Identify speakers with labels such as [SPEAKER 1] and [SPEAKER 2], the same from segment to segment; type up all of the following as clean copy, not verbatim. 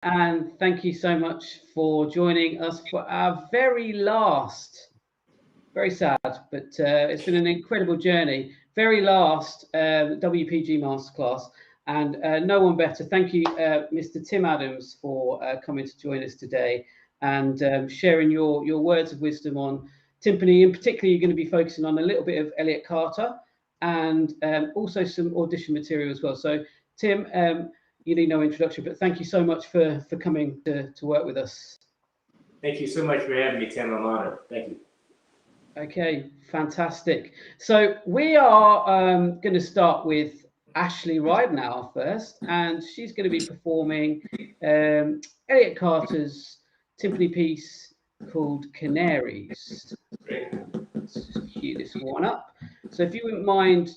[SPEAKER 1] and thank you so much for joining us for our very last, very sad, but it's been an incredible journey. Very last WPG Masterclass, and no one better. Thank you, Mr. Tim Adams, for coming to join us today and sharing your words of wisdom on timpani. In particular, you're going to be focusing on a little bit of Elliott Carter and also some audition material as well. So, Tim, you need no introduction, but thank you so much for coming to work with us.
[SPEAKER 2] Thank you so much for having me, Tim. I'm honored. Thank you.
[SPEAKER 1] Okay, fantastic. So we are going to start with Ashley Ridenhour first, and she's going to be performing Elliott Carter's timpani piece called Canaries. Let's just cue this one up. So if you wouldn't mind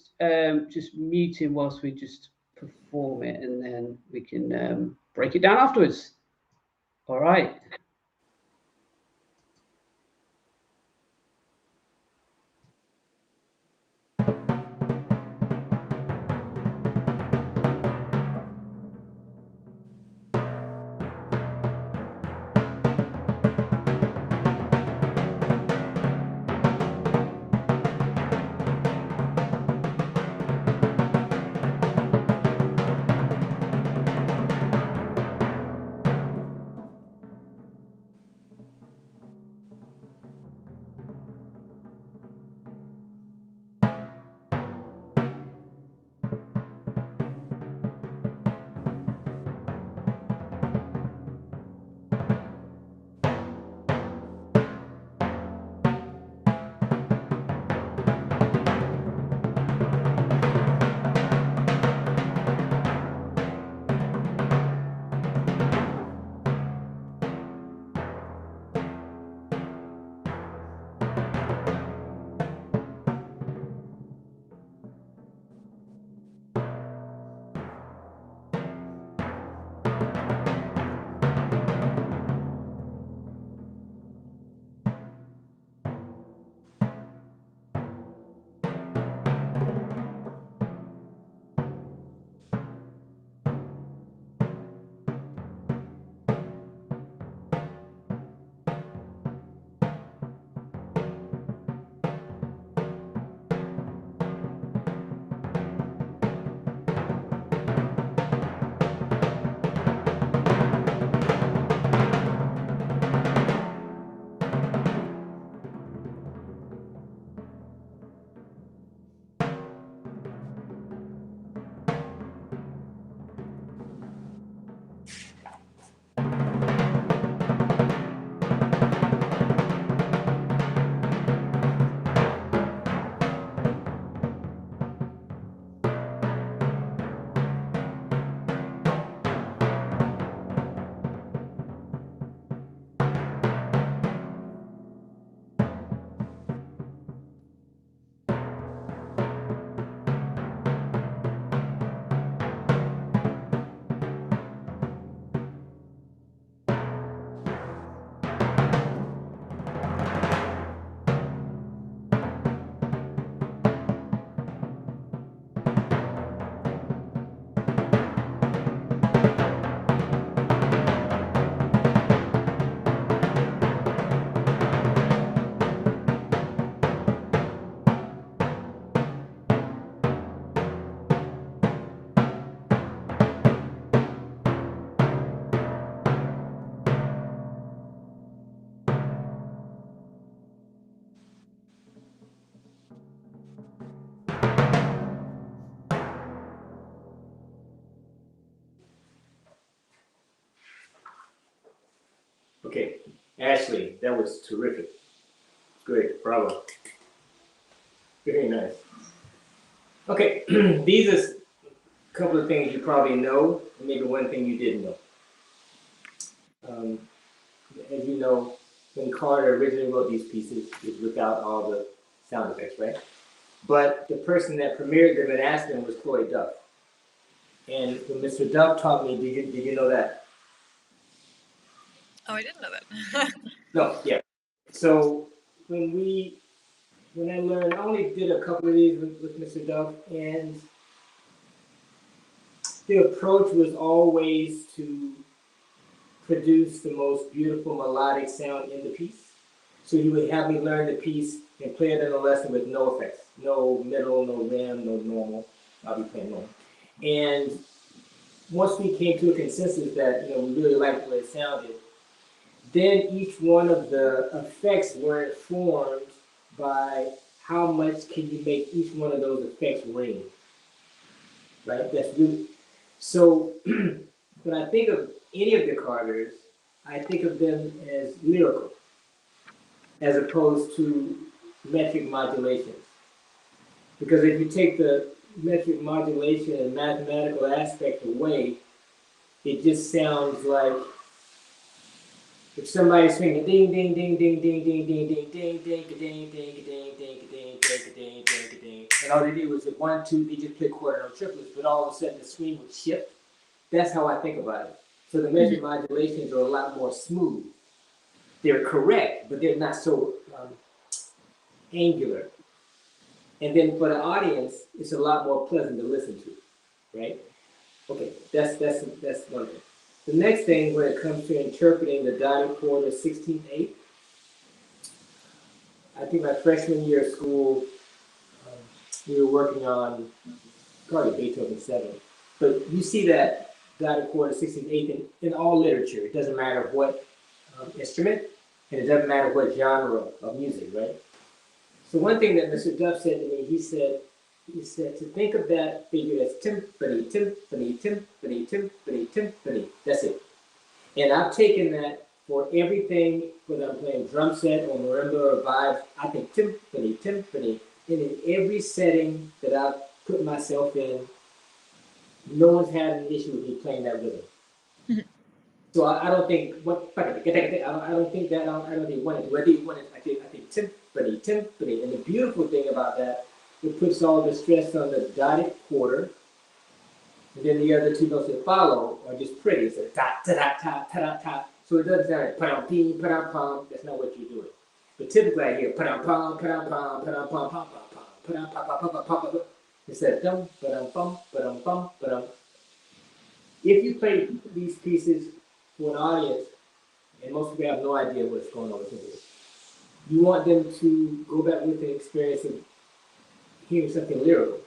[SPEAKER 1] just muting whilst we just perform it, and then we can break it down afterwards. All right.
[SPEAKER 2] Okay, Ashley, that was terrific. Great, bravo. Very nice. Okay, these are a couple of things you probably know, and maybe one thing you didn't know. As you know, when Carter originally wrote these pieces, it was without all the sound effects, right? But the person that premiered them and asked them was Chloe Duff. And when Mr. Duff taught me, did you know that?
[SPEAKER 3] Oh, I didn't know that.
[SPEAKER 2] No, yeah. So when I learned, I only did a couple of these with Mr. Duff, and the approach was always to produce the most beautiful melodic sound in the piece. So he would have me learn the piece and play it in a lesson with no effects, no middle, no rim, no normal. I'll be playing normal. And once we came to a consensus that we really liked the way it sounded, then each one of the effects were informed by how much can you make each one of those effects ring, right? That's really so. When I think of any of the Carters, I think of them as lyrical, as opposed to metric modulations. Because if you take the metric modulation and mathematical aspect away, it just sounds like if somebody's swinging ding ding ding ding ding ding ding ding ding ding ding ding ding ding ding ding ding ding, and all they did was the 1, 2, they just play quarter note triplets, but all of a sudden the swing would shift. That's how I think about it. So the metric modulations are a lot more smooth. They're correct, but they're not so angular. And then for the audience, it's a lot more pleasant to listen to, right? Okay, that's one thing. The next thing, when it comes to interpreting the dotted quarter 16/8, I think my freshman year of school, we were working on probably Beethoven 7. But you see that dotted quarter 16/8 in all literature. It doesn't matter what instrument, and it doesn't matter what genre of music, right? So one thing that Mr. Duff said to me, he said to think of that figure as timpani, timpani, timpani, timpani, timpani. That's it. And I've taken that for everything, whether I'm playing drum set or marimba or vibes, I think timpani, timpani. And in every setting that I've put myself in, no one's had an issue with me playing that rhythm. So I don't think I don't think that I don't think one is. I think timpani, timpani. And the beautiful thing about that, it puts all the stress on the dotted quarter, and then the other two notes that follow are just pretty. It's a ta ta ta ta ta ta. So it doesn't sound like pa pee pa pum. That's not what you're doing. But typically I hear pa pum pa pum pa pum pa pum pa pum. Instead of dum ba bum ba bum ba. If you play these pieces to an audience, and most people have no idea what's going on with it, you want them to go back with the experience of hearing something lyrical,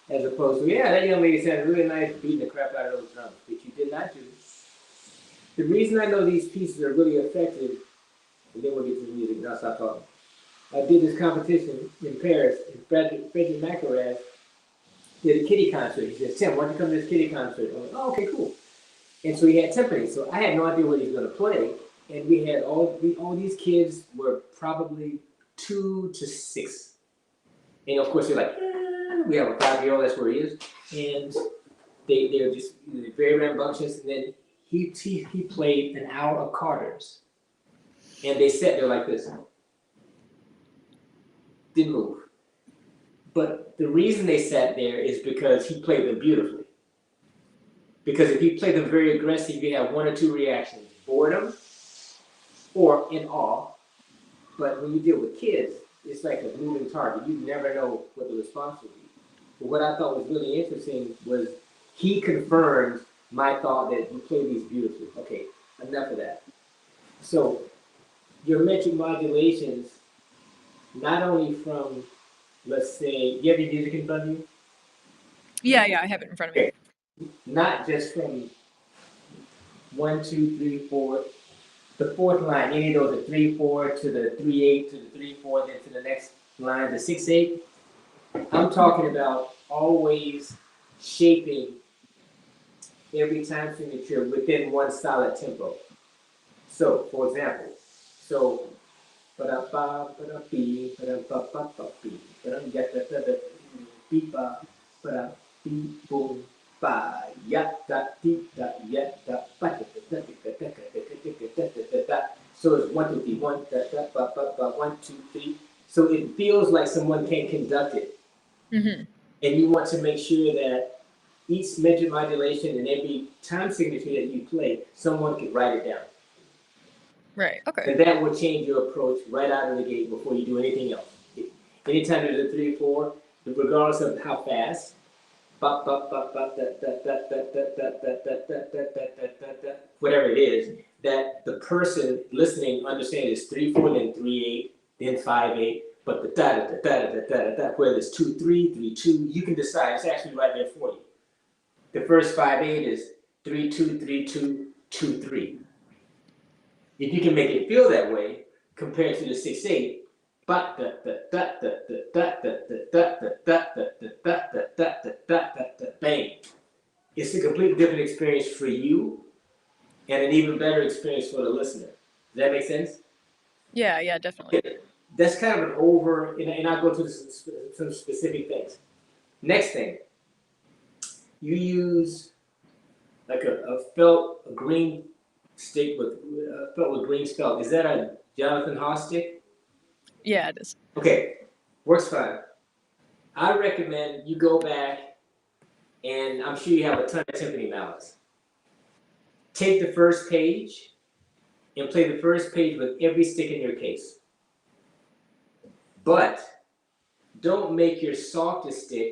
[SPEAKER 2] as opposed to, yeah, that young lady sounded really nice beating the crap out of those drums, which you did not do. The reason I know these pieces are really effective, and then we'll get to the music, and I'll stop talking. I did this competition in Paris, and Frederick Macarez did a kiddie concert. He said, Tim, why don't you come to this kiddie concert? I'm like, oh, okay, cool. And so he had timpani, so I had no idea what he was going to play. And we had all these kids were probably 2 to 6. And of course, they're like, we have a 5-year-old, that's where he is. And they're just very rambunctious. And then he played an hour of Carters. And they sat there like this. Didn't move. But the reason they sat there is because he played them beautifully. Because if you play them very aggressive, you have 1 or 2 reactions: boredom or in awe. But when you deal with kids, it's like a moving target. You never know what the response will be. But what I thought was really interesting was he confirmed my thought that you play these beautifully. Okay, enough of that. So your metric modulations, not only from, let's say, do you have your music in front of you?
[SPEAKER 3] Yeah, I have it in front of me.
[SPEAKER 2] Okay. Not just from 1, 2, 3, 4, the 4th line, any of those, the 3, 4 to the 3, 8 to the 3, 4, then to the next line, the 6, 8. I'm talking about always shaping every time signature within one solid tempo. So, for example, so ba ba ba be ba ba ba ba be ba get the beep ba ba beep boom ba ya da dee da ya da ba da. So it's 1 2 3 1 da da ba ba ba 1 2 3. So it feels like someone can conduct it, and you want to make sure that each metric modulation and every time signature that you play, someone can write it down.
[SPEAKER 3] Right. Okay.
[SPEAKER 2] And that will change your approach right out of the gate before you do anything else. Anytime there's a 3 4, regardless of how fast, whatever it is, that the person listening understands is 3/4, then 3/8, then 5/8, but the da da da da da da da, whether it's 2/3, 3/2, you can decide. It's actually right there for you. The first 5/8 is 3/2, 3/2, 2/3. If you can make it feel that way compared to the 6/8, but bang, it's a completely different experience for you and an even better experience for the listener. Does that make sense?
[SPEAKER 3] Yeah, definitely.
[SPEAKER 2] That's kind of an and I'll go through some specific things. Next thing, you use like a green stick with green felt. Is that a Jonathan Haas stick?
[SPEAKER 3] Yeah, it is.
[SPEAKER 2] Okay, works fine. I recommend you go back, and I'm sure you have a ton of timpani mallets. Take the first page and play the first page with every stick in your case. But don't make your softest stick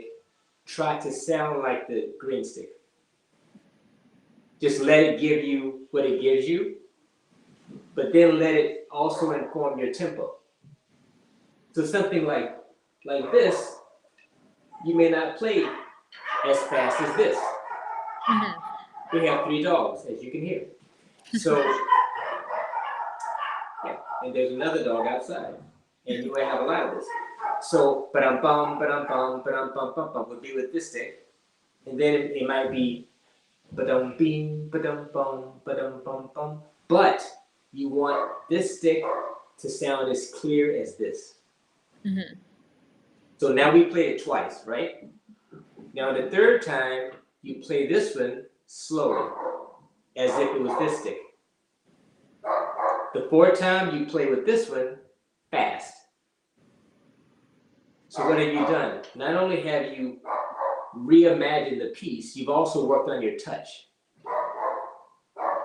[SPEAKER 2] try to sound like the green stick. Just let it give you what it gives you, but then let it also inform your tempo. So something like this, you may not play as fast as this.
[SPEAKER 3] Mm-hmm.
[SPEAKER 2] We have 3 dogs, as you can hear. So, yeah, and there's another dog outside, and you may have a lot of this. So, ba-dum-bum, ba-dum-bum, ba-dum-bum, bum-bum would be with this stick, and then it might be ba-dum-bing, ba-dum-bum, ba-dum-bum-bum. But you want this stick to sound as clear as this.
[SPEAKER 3] Mm-hmm.
[SPEAKER 2] So now we played it twice, right? Now the third time, you play this one slowly, as if it was this stick. The fourth time, you play with this one fast. So what have you done? Not only have you reimagined the piece, you've also worked on your touch.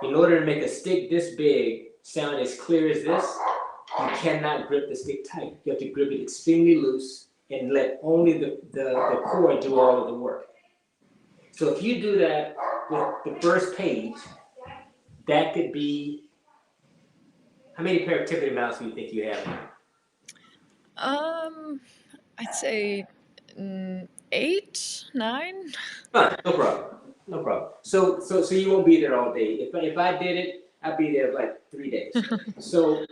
[SPEAKER 2] In order to make a stick this big sound as clear as this, you cannot grip the stick tight. You have to grip it extremely loose and let only the cord do all of the work. So if you do that with the first page, that could be, how many pair of timpani mallets do you think you have?
[SPEAKER 3] I'd say 8, 9.
[SPEAKER 2] No problem. No problem. So you won't be there all day. If I did it, I'd be there like 3 days. So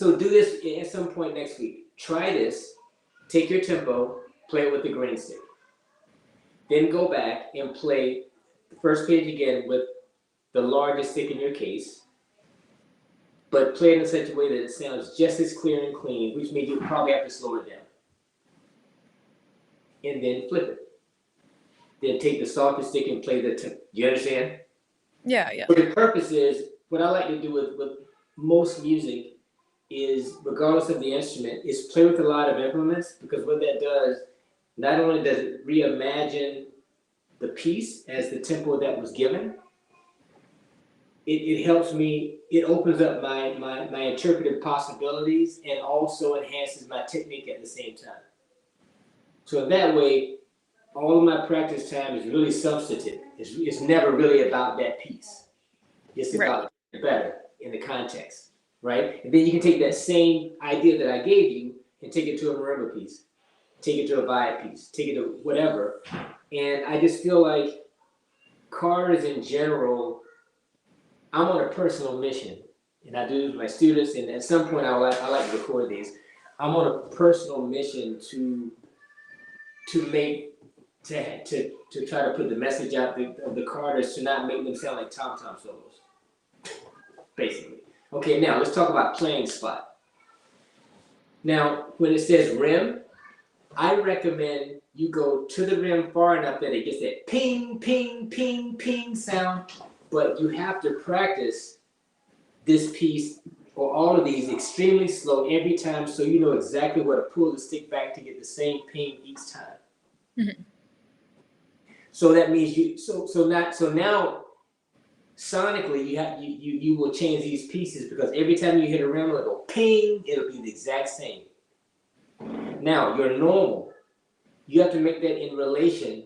[SPEAKER 2] do this at some point next week. Try this. Take your tempo, play it with the green stick. Then go back and play the first page again with the largest stick in your case, but play it in such a way that it sounds just as clear and clean, which means you probably have to slow it down. And then flip it. Then take the softest stick and play the tempo. You understand?
[SPEAKER 3] Yeah.
[SPEAKER 2] But the purpose is, what I like to do with most music is, regardless of the instrument, is play with a lot of implements, because what that does, not only does it reimagine the piece as the tempo that was given, it helps me, it opens up my interpretive possibilities and also enhances my technique at the same time. So that way, all of my practice time is really substantive. It's never really about that piece. It's about it better in the context, right? And then you can take that same idea that I gave you and take it to a marimba piece, take it to a vibe piece, take it to whatever. And I just feel like cars in general, I'm on a personal mission, and I do this with my students, and at some point I like to record these. I'm on a personal mission to try to put the message out of the Carters, to not make them sound like tom-tom solos, basically. Okay, now let's talk about playing spot. Now, when it says rim, I recommend you go to the rim far enough that it gets that ping, ping, ping, ping sound, but you have to practice this piece or all of these extremely slow every time, so you know exactly where to pull the stick back to get the same ping each time.
[SPEAKER 3] Mm-hmm.
[SPEAKER 2] So that means now sonically you will change these pieces, because every time you hit a rim, it'll go ping, it'll be the exact same. Now your normal, you have to make that in relation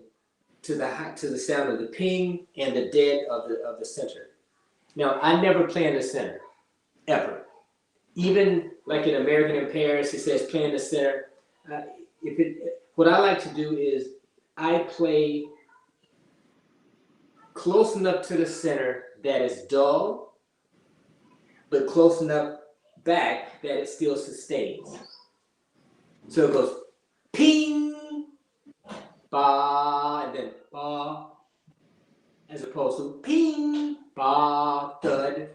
[SPEAKER 2] to the sound of the ping and the dead of the center. Now, I never play in the center, ever. Even like in American in Paris, it says play in the center. What I like to do is I play close enough to the center that it's dull, but close enough back that it still sustains. So it goes ping, ba, and then ba, as opposed to ping, ba, thud.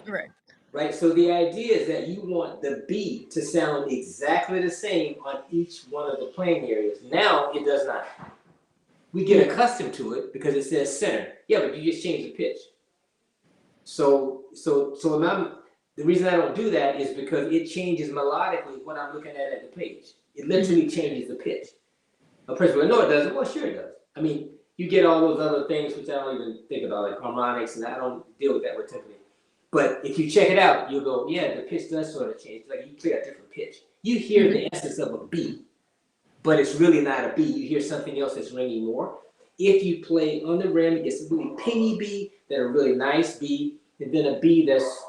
[SPEAKER 3] Right.
[SPEAKER 2] Right? So the idea is that you want the beat to sound exactly the same on each one of the playing areas. Now it does not. We get accustomed to it because it says center. Yeah, but you just change the pitch. So the reason I don't do that is because it changes melodically what I'm looking at the page. It literally changes the pitch. A person will no, it doesn't. Well, sure it does. I mean, you get all those other things which I don't even think about, like harmonics, and I don't deal with that with typically. But if you check it out, you'll go, yeah, the pitch does sort of change. Like you play a different pitch. You hear the essence of a B, but it's really not a B. You hear something else that's ringing more. If you play on the rim, it gets a really pingy B, then a really nice B, and then a B that's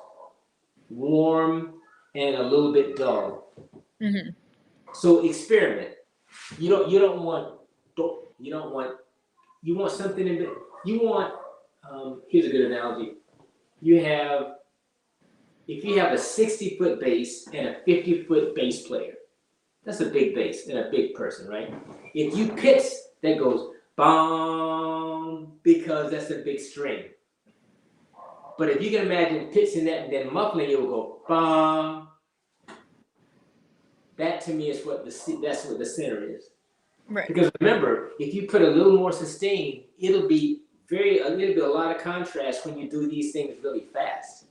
[SPEAKER 2] warm and a little bit dull.
[SPEAKER 3] Mm-hmm.
[SPEAKER 2] So experiment. You want something in there. You want, here's a good analogy. If you have a 60-foot bass and a 50-foot bass player, that's a big bass and a big person, right? If you pitch, that goes bong, because that's a big string. But if you can imagine pitching that and then muffling, it will go bong. That to me is that's what the center is.
[SPEAKER 3] Right.
[SPEAKER 2] Because remember, if you put a little more sustain, it'll be a lot of contrast when you do these things really fast.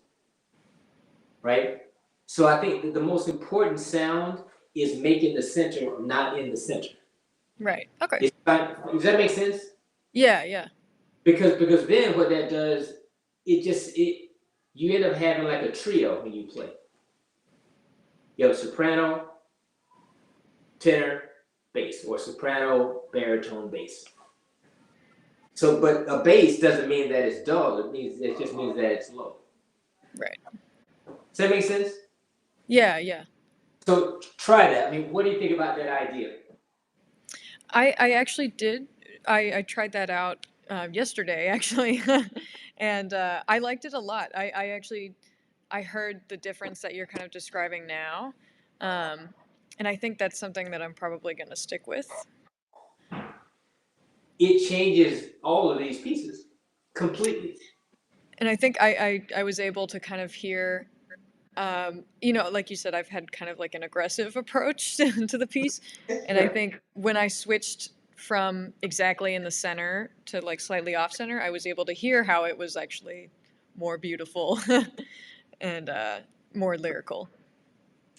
[SPEAKER 2] Right? So I think that the most important sound is making the center not in the center.
[SPEAKER 3] Right. Okay.
[SPEAKER 2] Does that make sense?
[SPEAKER 3] Yeah. Yeah.
[SPEAKER 2] Because then what that does, you end up having like a trio when you play. You have a soprano, tenor, bass, or soprano, baritone, bass. So, but a bass doesn't mean that it's dull. It just means that it's low.
[SPEAKER 3] Right.
[SPEAKER 2] Does that make sense?
[SPEAKER 3] Yeah. Yeah.
[SPEAKER 2] So try that. I mean, what do you think about that idea?
[SPEAKER 3] I actually did. I tried that out yesterday, actually, and I liked it a lot. I heard the difference that you're kind of describing now, and I think that's something that I'm probably going to stick with.
[SPEAKER 2] It changes all of these pieces completely.
[SPEAKER 3] And I think I was able to kind of hear, like you said, I've had kind of like an aggressive approach to the piece. And I think when I switched from exactly in the center to like slightly off center, I was able to hear how it was actually more beautiful and more lyrical.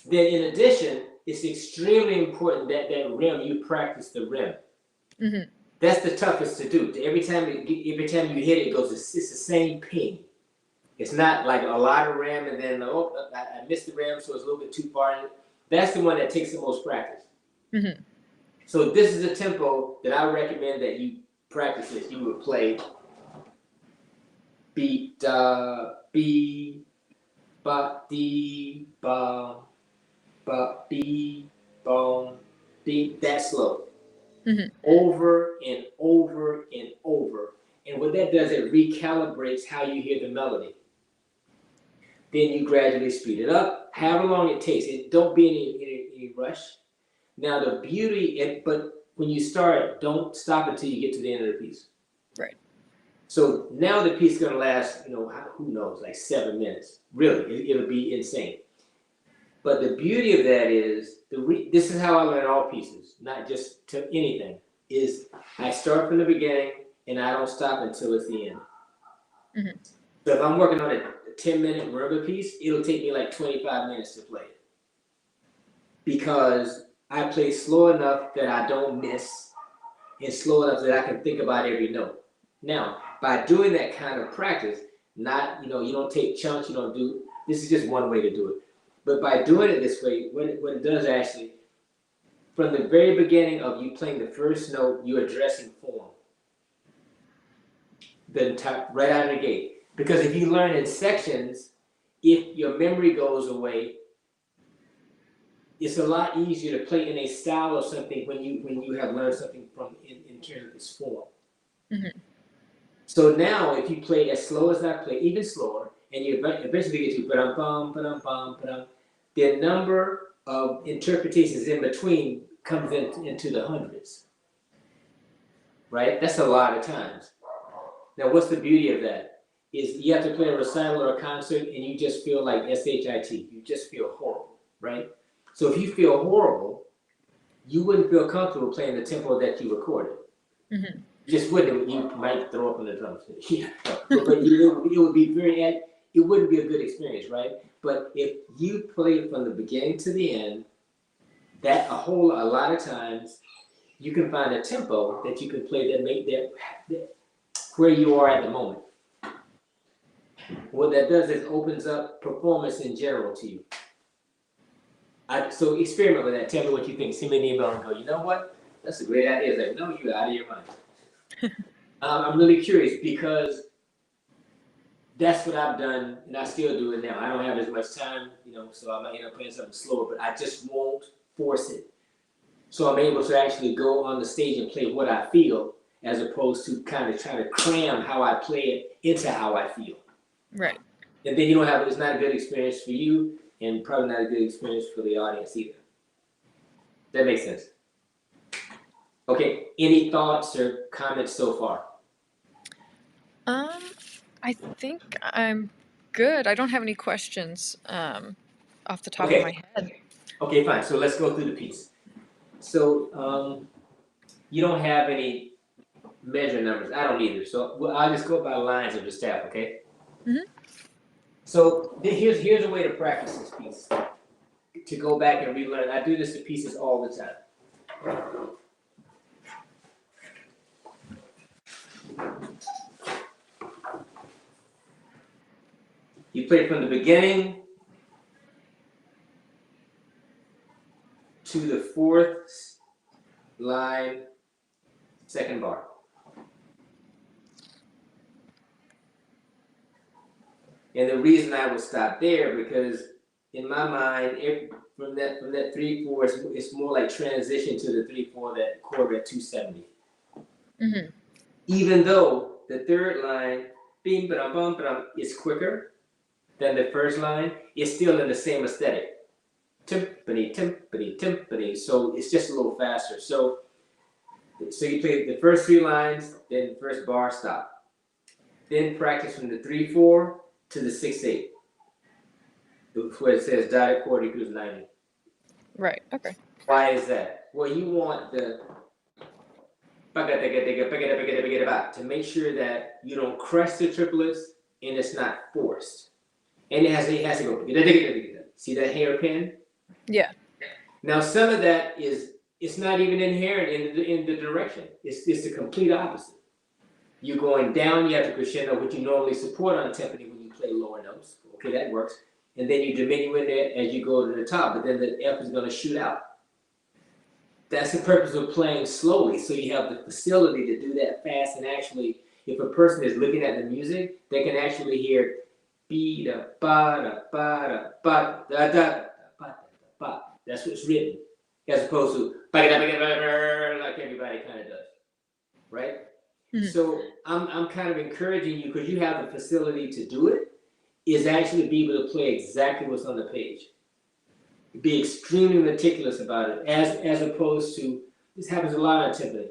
[SPEAKER 2] Then in addition, it's extremely important that rim, you practice the rim. Mm-hmm. That's the toughest to do. Every time you hit it, it goes, it's the same ping. It's not like a lot of rim and then, I missed the rim, so it's a little bit too far. That's the one that takes the most practice. Mm-hmm. So this is a tempo that I recommend that you practice this. You would play beat, B, ba, dee, ba, B, bong, D, that slow. Mm-hmm. Over and over and over. And what that does, it recalibrates how you hear the melody. Then you gradually speed it up, however long it takes. Don't be in any rush. Now the beauty, but when you start, don't stop until you get to the end of the piece.
[SPEAKER 3] Right. So
[SPEAKER 2] now the piece is going to last, who knows, like 7 minutes. Really, it'll be insane. But the beauty of that is, this is how I learn all pieces, not just to anything, is I start from the beginning and I don't stop until it's the end. Mm-hmm. So if I'm working on a 10-minute marimba piece, it'll take me like 25 minutes to play it. Because I play slow enough that I don't miss and slow enough that I can think about every note. Now, by doing that kind of practice, you don't take chunks, this is just one way to do it. But by doing it this way, what it does actually, from the very beginning of you playing the first note, you're addressing form. Right out of the gate. Because if you learn in sections, if your memory goes away, it's a lot easier to play in a style of something when you have learned something from in terms of its form.
[SPEAKER 3] Mm-hmm.
[SPEAKER 2] So now, if you play as slow as I play, even slower, and you eventually get to ba-dum-bum, ba-dum-bum, ba-dum, the number of interpretations in between comes into the hundreds, right? That's a lot of times. Now, what's the beauty of that? Is you have to play a recital or a concert, and you just feel like SHIT. You just feel horrible, right? So if you feel horrible, you wouldn't feel comfortable playing the tempo that you recorded.
[SPEAKER 3] Mm-hmm.
[SPEAKER 2] You just wouldn't. You might throw up on the drums. Yeah. But it would be it wouldn't be a good experience, right? But if you play from the beginning to the end, a lot of times you can find a tempo that you can play that make that where you are at the moment. What that does is opens up performance in general to you. So experiment with that. Tell me what you think. Send me an email and go, you know what? That's a great idea. It's like, no, you're out of your mind. I'm really curious because that's what I've done, and I still do it now. I don't have as much time, so I might end up playing something slower, but I just won't force it. So I'm able to actually go on the stage and play what I feel, as opposed to kind of trying to cram how I play it into how I feel.
[SPEAKER 3] Right.
[SPEAKER 2] And then it's not a good experience for you, and probably not a good experience for the audience either. That makes sense. Okay, any thoughts or comments so far?
[SPEAKER 3] I think I'm good. I don't have any questions off the top of my head.
[SPEAKER 2] Okay, fine. So let's go through the piece. So you don't have any measure numbers. I don't either. So I'll just go by lines of the staff, okay?
[SPEAKER 3] Mm-hmm.
[SPEAKER 2] So here's a way to practice this piece. To go back and relearn. I do this to pieces all the time. You play from the beginning to the fourth line, second bar. And the reason I would stop there, because in my mind, from that 3/4, it's more like transition to the 3/4 that chord at 270.
[SPEAKER 3] Mm-hmm.
[SPEAKER 2] Even though the third line, bing ba bum is quicker than the first line, it's still in the same aesthetic. Timpani, timpani, timpani. So it's just a little faster. So you play the first 3 lines, then the first bar, stop. Then practice from the 3/4 to the 6/8. Where it says dotted chord equals 90.
[SPEAKER 3] Right. Okay.
[SPEAKER 2] Why is that? Well, you want the to make sure that you don't crush the triplets and it's not forced. And it has to go. See that hairpin?
[SPEAKER 3] Yeah.
[SPEAKER 2] Now some of that it's not even inherent in the direction. It's the complete opposite. You're going down, you have to crescendo, which you normally support on a timpani when you play lower notes. Okay, that works. And then you diminu in there as you go to the top, but then the F is going to shoot out. That's the purpose of playing slowly, so you have the facility to do that fast. And actually, if a person is looking at the music, they can actually hear B da ba da ba da ba da da ba ba. That's what's written, as opposed to like everybody kind of does, right? Mm-hmm. So I'm kind of encouraging you, because you have the facility to do it, is actually be able to play exactly what's on the page. Be extremely meticulous about it, as opposed to, this happens a lot on timpani.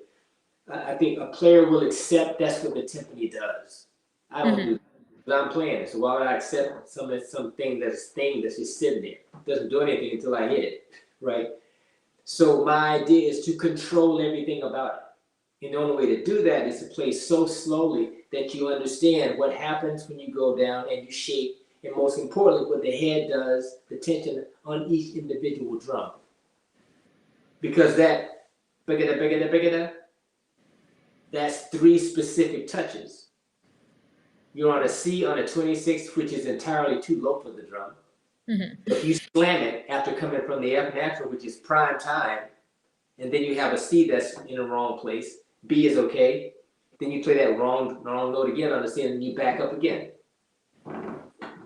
[SPEAKER 2] I think a player will accept that's what the timpani does. I don't do that, but I'm playing it, so why would I accept something that's just sitting there? It doesn't do anything until I hit it, right? So my idea is to control everything about it. And the only way to do that is to play so slowly that you understand what happens when you go down and you shape, and most importantly, what the head does, the tension on each individual drum. Because that's 3 specific touches. You're on a C on a 26th, which is entirely too low for the drum. Mm-hmm. If you slam it after coming from the F natural, which is prime time, and then you have a C that's in the wrong place, B is okay. Then you play that wrong note again on the C, and you back up again.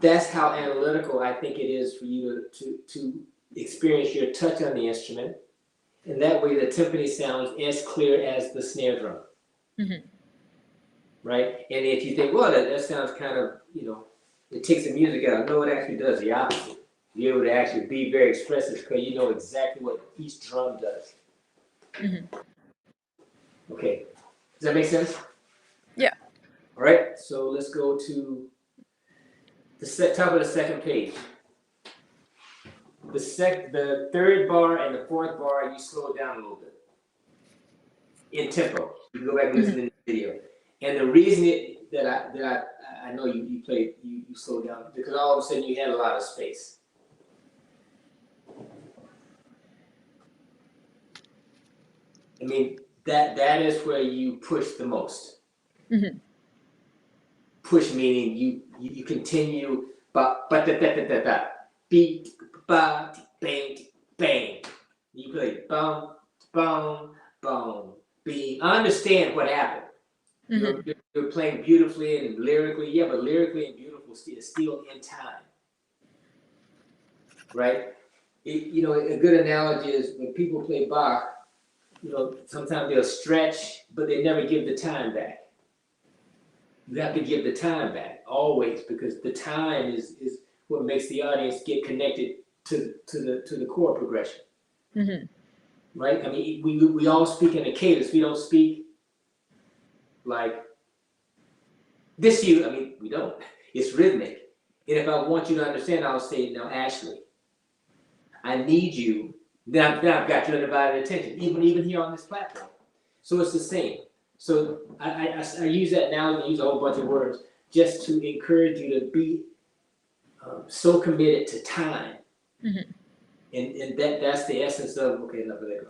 [SPEAKER 2] that's how analytical I think it is for you to experience your touch on the instrument. And that way the timpani sounds as clear as the snare drum.
[SPEAKER 3] Mm-hmm.
[SPEAKER 2] Right? And if you think, well, that sounds kind of, it takes the music out. No, it actually does the opposite. You're able to actually be very expressive because you know exactly what each drum does.
[SPEAKER 3] Mm-hmm.
[SPEAKER 2] Okay. Does that make sense?
[SPEAKER 3] Yeah.
[SPEAKER 2] All right. So let's go to the top of the second page. The third bar and the fourth bar, you slow it down a little bit in tempo. You can go back and listen to the video. And the reason that I know you played you slowed down because all of a sudden you had a lot of space. I mean that is where you push the most.
[SPEAKER 3] Mm-hmm.
[SPEAKER 2] Push meaning you continue ba da da da da da beat ba bang bang. You play boom boom boom beat. I understand what happened.
[SPEAKER 3] Mm-hmm.
[SPEAKER 2] You're playing beautifully and lyrically, yeah, but lyrically and beautiful is still in time, right? A good analogy is when people play Bach, sometimes they'll stretch, but they never give the time back. You have to give the time back always because the time is what makes the audience get connected to the chord progression,
[SPEAKER 3] Mm-hmm.
[SPEAKER 2] right? I mean, we all speak in a cadence. We don't speak like this. We don't. It's rhythmic. And if I want you to understand, I'll say, now, Ashley, I need you. Now I've got your undivided attention, even here on this platform. So it's the same. So I use that now and use a whole bunch of words just to encourage you to be so committed to time.
[SPEAKER 3] Mm-hmm.
[SPEAKER 2] And that's the essence of, okay, enough of that.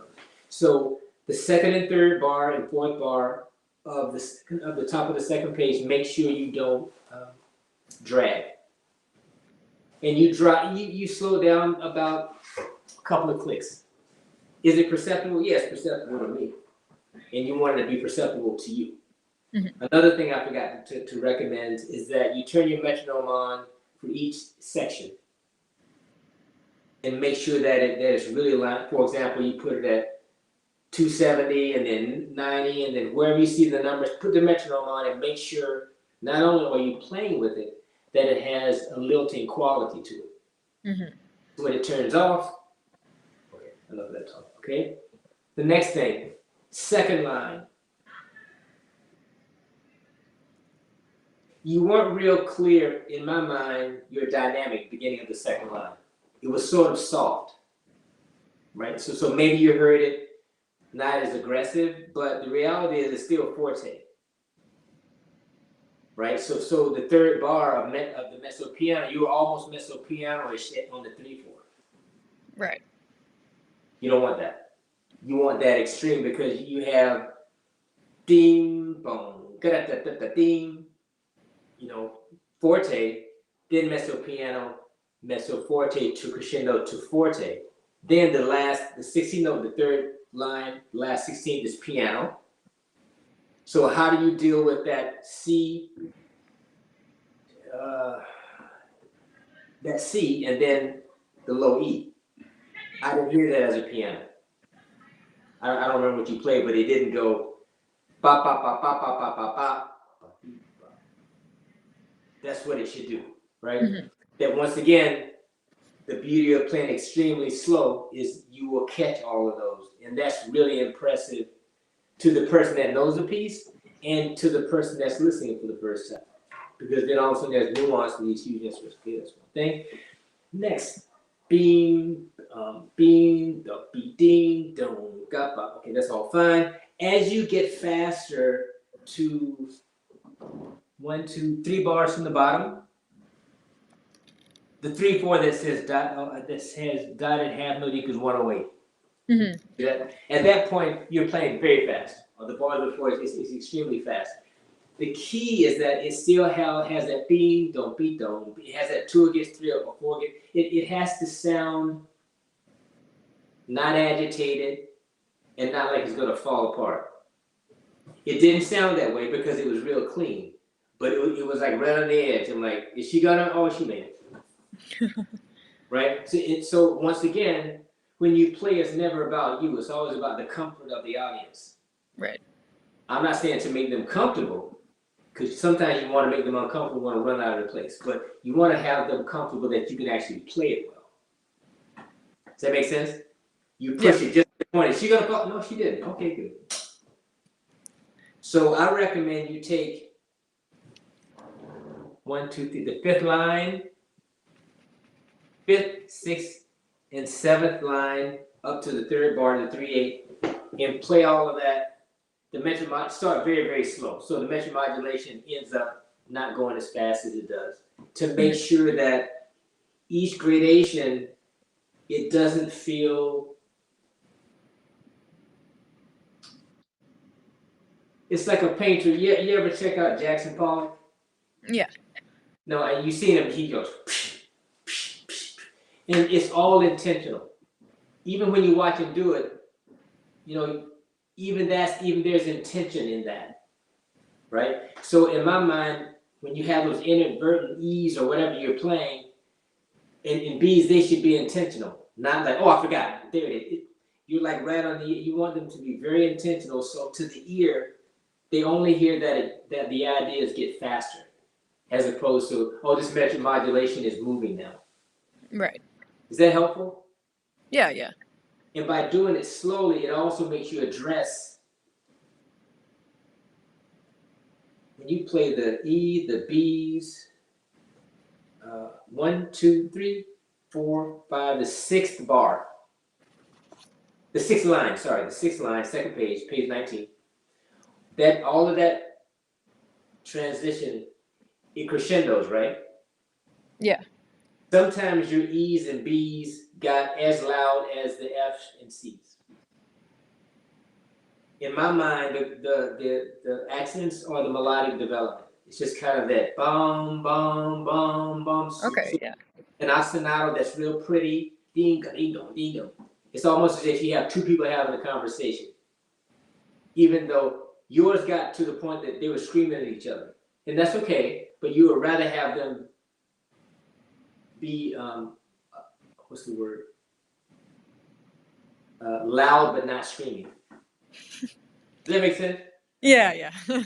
[SPEAKER 2] So the second and third bar and fourth bar of the top of the second page, make sure you don't drag. And you slow down about a couple of clicks. Is it perceptible? Yes, perceptible to me. And you want it to be perceptible to you. Mm-hmm. Another thing I forgot to recommend is that you turn your metronome on for each section. And make sure that it's really aligned. For example, you put it at 270 and then 90 and then wherever you see the numbers, put the metronome on and make sure not only are you playing with it, that it has a lilting quality to it. Mm-hmm. So when it turns off, okay, enough of that talk, okay? The next thing, second line. You weren't real clear in my mind, your dynamic beginning of the second line. It was sort of soft, right? So maybe you heard it not as aggressive, but the reality is it's still forte, right? So the third bar of the mezzo piano, you were almost mezzo piano-ish on the 3/4.
[SPEAKER 3] Right.
[SPEAKER 2] You don't want that. You want that extreme because you have ding, boom, ding, forte, then mezzo piano, mezzo forte to crescendo to forte. Then the 16th note, the third line, last 16th is piano. So how do you deal with that C, and then the low E? I didn't hear that as a piano. I don't remember what you played, but it didn't go ba ba ba ba ba ba ba ba. That's what it should do, right? Mm-hmm. That once again, the beauty of playing extremely slow is you will catch all of those. And that's really impressive to the person that knows the piece and to the person that's listening for the first time. Because then all of a sudden there's nuance in these huge instruments. Okay, that's one thing. Next, beam, ding, dong, ga, ba. Okay, that's all fine. As you get faster to 1, 2, 3 bars from the bottom, the 3/4 that says dotted half note equals 108. Mm-hmm. At that point, you're playing very fast. The bar before is extremely fast. The key is that it still has that beat, don't. It has that 2 against 3 or 4 against. It has to sound not agitated and not like it's going to fall apart. It didn't sound that way because it was real clean. but it was like right on the edge. I'm like, is she gonna? Oh, she made it. Right? So once again, when you play, it's never about you. It's always about the comfort of the audience.
[SPEAKER 3] Right.
[SPEAKER 2] I'm not saying to make them comfortable, because sometimes you want to make them uncomfortable, want to run out of the place. But you want to have them comfortable that you can actually play it well. Does that make sense? You push it just to the point. Is she gonna fall? No, she didn't. Okay, good. So I recommend you take 1, 2, 3, the 5th line, 5th, 6th, and 7th line up to the 3rd bar, the 3/8, and play all of that. The metric start very, very slow. So the metric modulation ends up not going as fast as it does, to make sure that each gradation, it doesn't feel, it's like a painter. You ever check out Jackson Pollock?
[SPEAKER 3] Yeah.
[SPEAKER 2] No, and you see him, he goes, and it's all intentional. Even when you watch him do it, you know, even there's intention in that, right? So in my mind, when you have those inadvertent E's or whatever you're playing, in B's, they should be intentional, not like, oh, I forgot. There it is. You're like right on the, you want them to be very intentional. So to the ear, they only hear that the ideas get faster, as opposed to, oh, this metric modulation is moving now.
[SPEAKER 3] Right.
[SPEAKER 2] Is that helpful?
[SPEAKER 3] Yeah, yeah.
[SPEAKER 2] And by doing it slowly, it also makes you address, when you play the E, the B's, 1, 2, 3, 4, 5, the 6th bar. The 6th line, sorry, the 6th line, 2nd page, page 19. That all of that transition, it crescendos, right?
[SPEAKER 3] Yeah.
[SPEAKER 2] Sometimes your E's and B's got as loud as the F's and C's. In my mind, the accents are the melodic development. It's just kind of that bum, bum, bum, bum.
[SPEAKER 3] Okay, yeah.
[SPEAKER 2] An ostinato that's real pretty. Ding, ding, ding, ding. It's almost as if you have 2 people having a conversation. Even though yours got to the point that they were screaming at each other. And that's okay, but you would rather have them be, what's the word? Loud but not screaming. Does that make sense?
[SPEAKER 3] Yeah, yeah.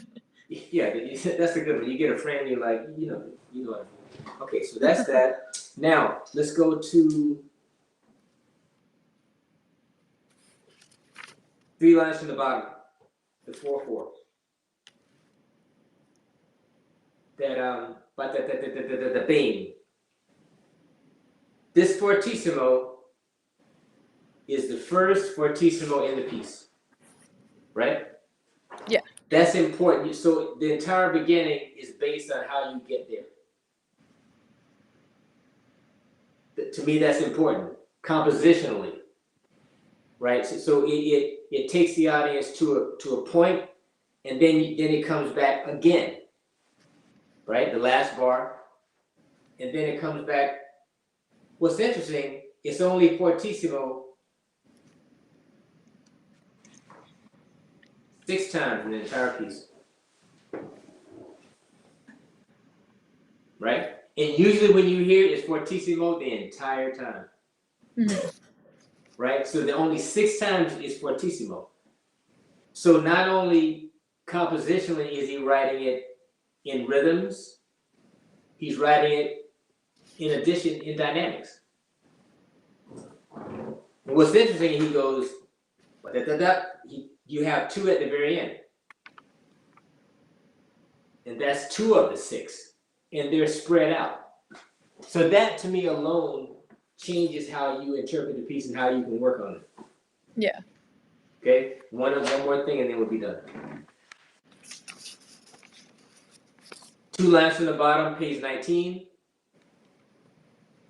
[SPEAKER 2] Yeah, that's a good one. You get a friend, you're like, you know what I mean. Okay, so that's that. Now, let's go to 3 lines from the bottom, the 4/4. That but the bing. This fortissimo is the first fortissimo in the piece, right?
[SPEAKER 3] Yeah.
[SPEAKER 2] That's important. So the entire beginning is based on how you get there. To me, that's important, compositionally, right? So it takes the audience to a point, and then it comes back again, right? The last bar, and then it comes back. What's interesting, it's only fortissimo 6 times in the entire piece, right? And usually when you hear it's fortissimo the entire time, right? So the only 6 times is fortissimo. So not only compositionally is he writing it in rhythms, he's writing it in addition in dynamics. And what's interesting, he goes, you have 2 at the very end. And that's 2 of the 6. And they're spread out. So that to me alone changes how you interpret the piece and how you can work on it.
[SPEAKER 3] Yeah.
[SPEAKER 2] Okay? One more thing and then we'll be done. 2 lines from the bottom, page 19.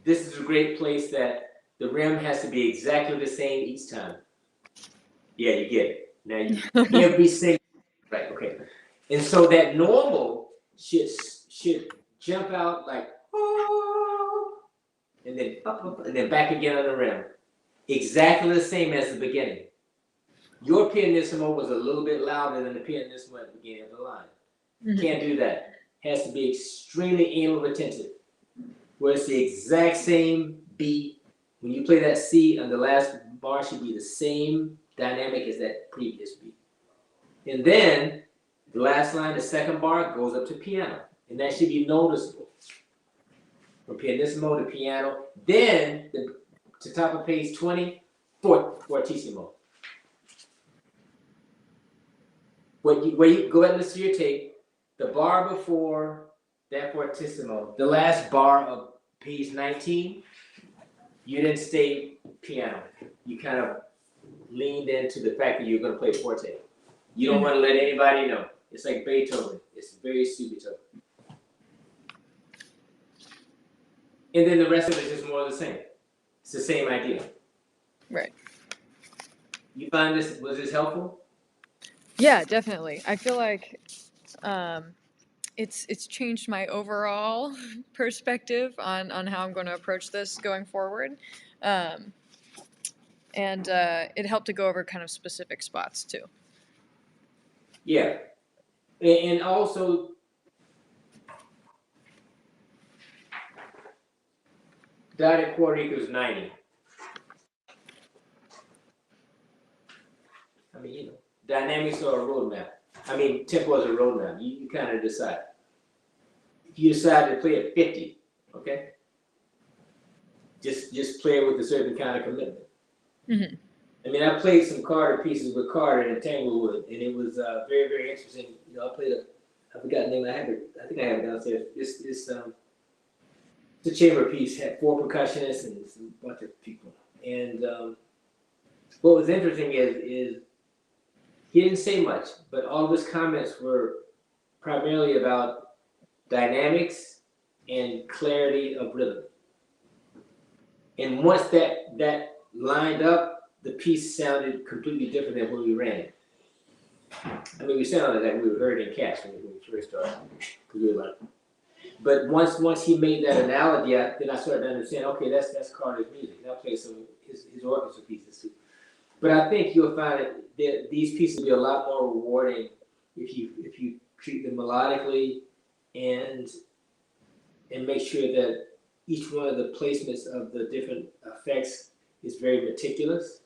[SPEAKER 2] This is a great place that the rim has to be exactly the same each time. Yeah, you get it. Now every single, right, okay. And so that normal should jump out like, oh, and then up, and then back again on the rim. Exactly the same as the beginning. Your pianissimo was a little bit louder than the pianissimo at the beginning of the line. Can't do that. has to be extremely anal retentive, where it's the exact same beat. When you play that C on the last bar, should be the same dynamic as that previous beat. And then the last line, the second bar, goes up to piano, and that should be noticeable. From pianissimo to piano. Then to top of page 20, fortissimo. Where you go ahead and listen to your tape, the bar before that fortissimo, the last bar of page 19, you didn't stay piano. You kind of leaned into the fact that you're going to play forte. You don't want to let anybody know. It's like Beethoven. It's very subito. And then the rest of it is just more of the same. It's the same idea.
[SPEAKER 3] Right.
[SPEAKER 2] You find this, was this helpful?
[SPEAKER 3] Yeah, definitely. I feel like it's changed my overall perspective on how I'm going to approach this going forward. And it helped to go over kind of specific spots too.
[SPEAKER 2] Yeah. And also, dotted quarter equals 90. I mean, you know, dynamics are a roadmap. I mean, tempo is a roadmap. You kind of decide. If you decide to play at 50, okay? Just play it with a certain kind of commitment.
[SPEAKER 3] Mm-hmm.
[SPEAKER 2] I mean, I played some Carter pieces with Carter in Tanglewood, and it was very, very interesting. You know, I played I forgot the name. I think I have it downstairs. It's a chamber piece, had 4 percussionists and a bunch of people. And what was interesting is he didn't say much, but all of his comments were primarily about dynamics and clarity of rhythm. And once that lined up, the piece sounded completely different than when we ran it. I mean, we sounded like we were heard in Cash when we first started, because we were like. But once he made that analogy, then I started to understand. Okay, that's Carter's music. And I play some of his orchestra pieces too. But I think you'll find that these pieces will be a lot more rewarding if you treat them melodically and make sure that each one of the placements of the different effects is very meticulous,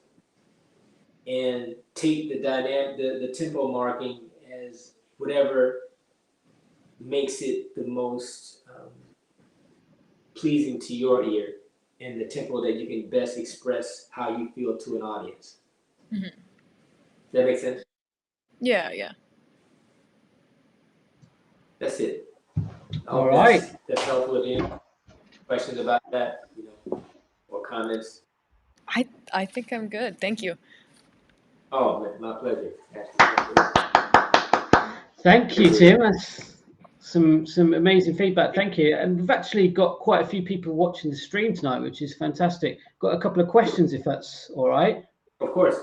[SPEAKER 2] and take the dynamic, the tempo marking as whatever makes it the most pleasing to your ear, and the tempo that you can best express how you feel to an audience.
[SPEAKER 3] Mm-hmm.
[SPEAKER 2] Does that make sense?
[SPEAKER 3] Yeah.
[SPEAKER 2] That's it.
[SPEAKER 1] All right.
[SPEAKER 2] That's helpful. Any questions about that, or comments?
[SPEAKER 3] I think I'm good. Thank you.
[SPEAKER 2] Oh, my pleasure.
[SPEAKER 1] Thank you, Tim. That's some amazing feedback. Thank you. And we've actually got quite a few people watching the stream tonight, which is fantastic. Got a couple of questions, if that's all right.
[SPEAKER 2] Of course.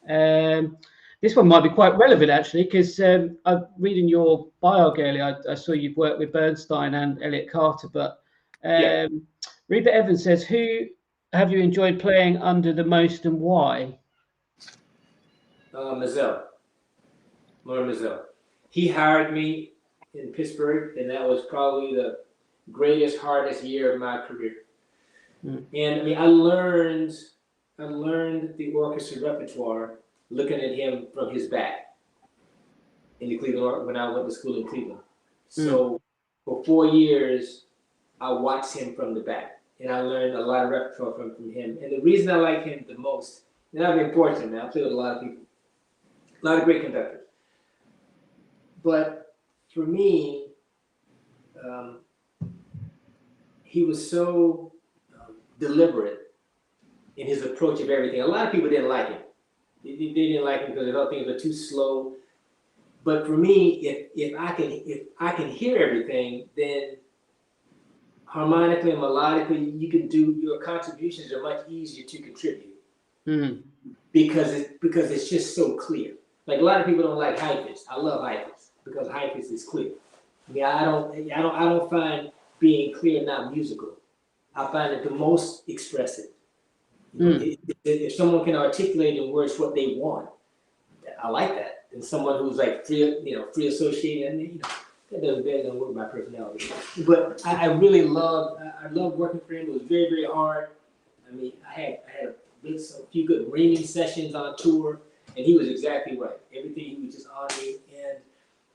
[SPEAKER 1] This one might be quite relevant, actually, because I'm reading your bio, Gailey. I saw you've worked with Bernstein and Elliott Carter, but Reba Evans says, who have you enjoyed playing under the most and why?
[SPEAKER 2] Mazel. Lauren Mazel. He hired me in Pittsburgh, and that was probably the greatest, hardest year of my career. And I mean, I learned the orchestra repertoire looking at him from his back in the Cleveland when I went to school in Cleveland. So for 4 years, I watched him from the back, and I learned a lot of repertoire from him. And the reason I like him the most, and I've been fortunate, man, I played with a lot of people, a lot of great conductors. But for me, he was so deliberate in his approach of everything. A lot of people didn't like him. They didn't like him because they thought things were too slow. But for me, if I can hear everything, then harmonically and melodically, you can do your contributions are much easier to contribute because it's just so clear. Like a lot of people don't like hyphens. I love hyphens because hyphens is clear. I mean, I don't find being clear not musical. I find it the most expressive. If someone can articulate in words what they want, I like that. And someone who's like free associating, and that doesn't work with my personality. But I really loved working for him. It was very, very hard. I mean, I had a few good reaming sessions on tour, and he was exactly right. Everything, he was just on me, and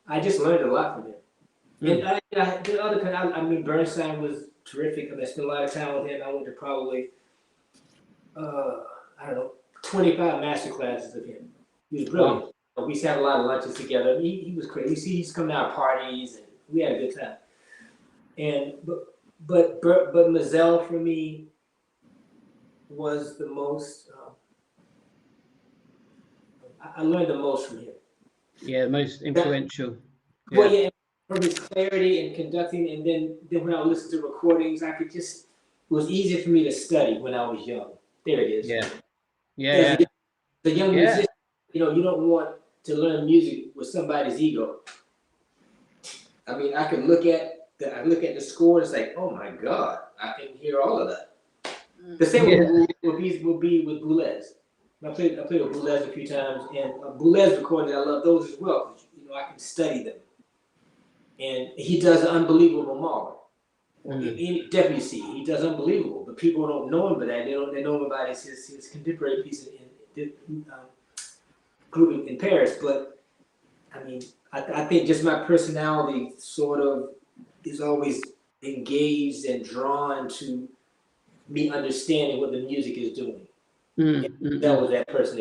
[SPEAKER 2] I just learned a lot from him. And the other kind, I mean, Bernstein was terrific. I mean, I spent a lot of time with him. I went to probably, I don't know, 25 master classes of him. He was brilliant. Wow. We used to have a lot of lunches together. He was crazy. He used to come to our parties, and we had a good time. And but Mazel for me was the most. I learned the most from him.
[SPEAKER 1] Yeah, most influential.
[SPEAKER 2] Well, yeah, from his clarity and conducting, and then when I would listen to recordings, I could just, it was easier for me to study when I was young. There it is.
[SPEAKER 1] Yeah.
[SPEAKER 2] The young musician, you know, you don't want to learn music with somebody's ego. I mean, I could look at the score and it's like, oh my God, I can hear all of that. The same will be with Boulez. I played with Boulez a few times, and Boulez recordings, I love those as well, because you know I can study them. And he does an unbelievable Mahler. In WC, he does unbelievable, but people don't know him for that. They know him about his contemporary piece in group in Paris. But I mean, I think just my personality sort of is always engaged and drawn to me understanding what the music is doing. That was that person.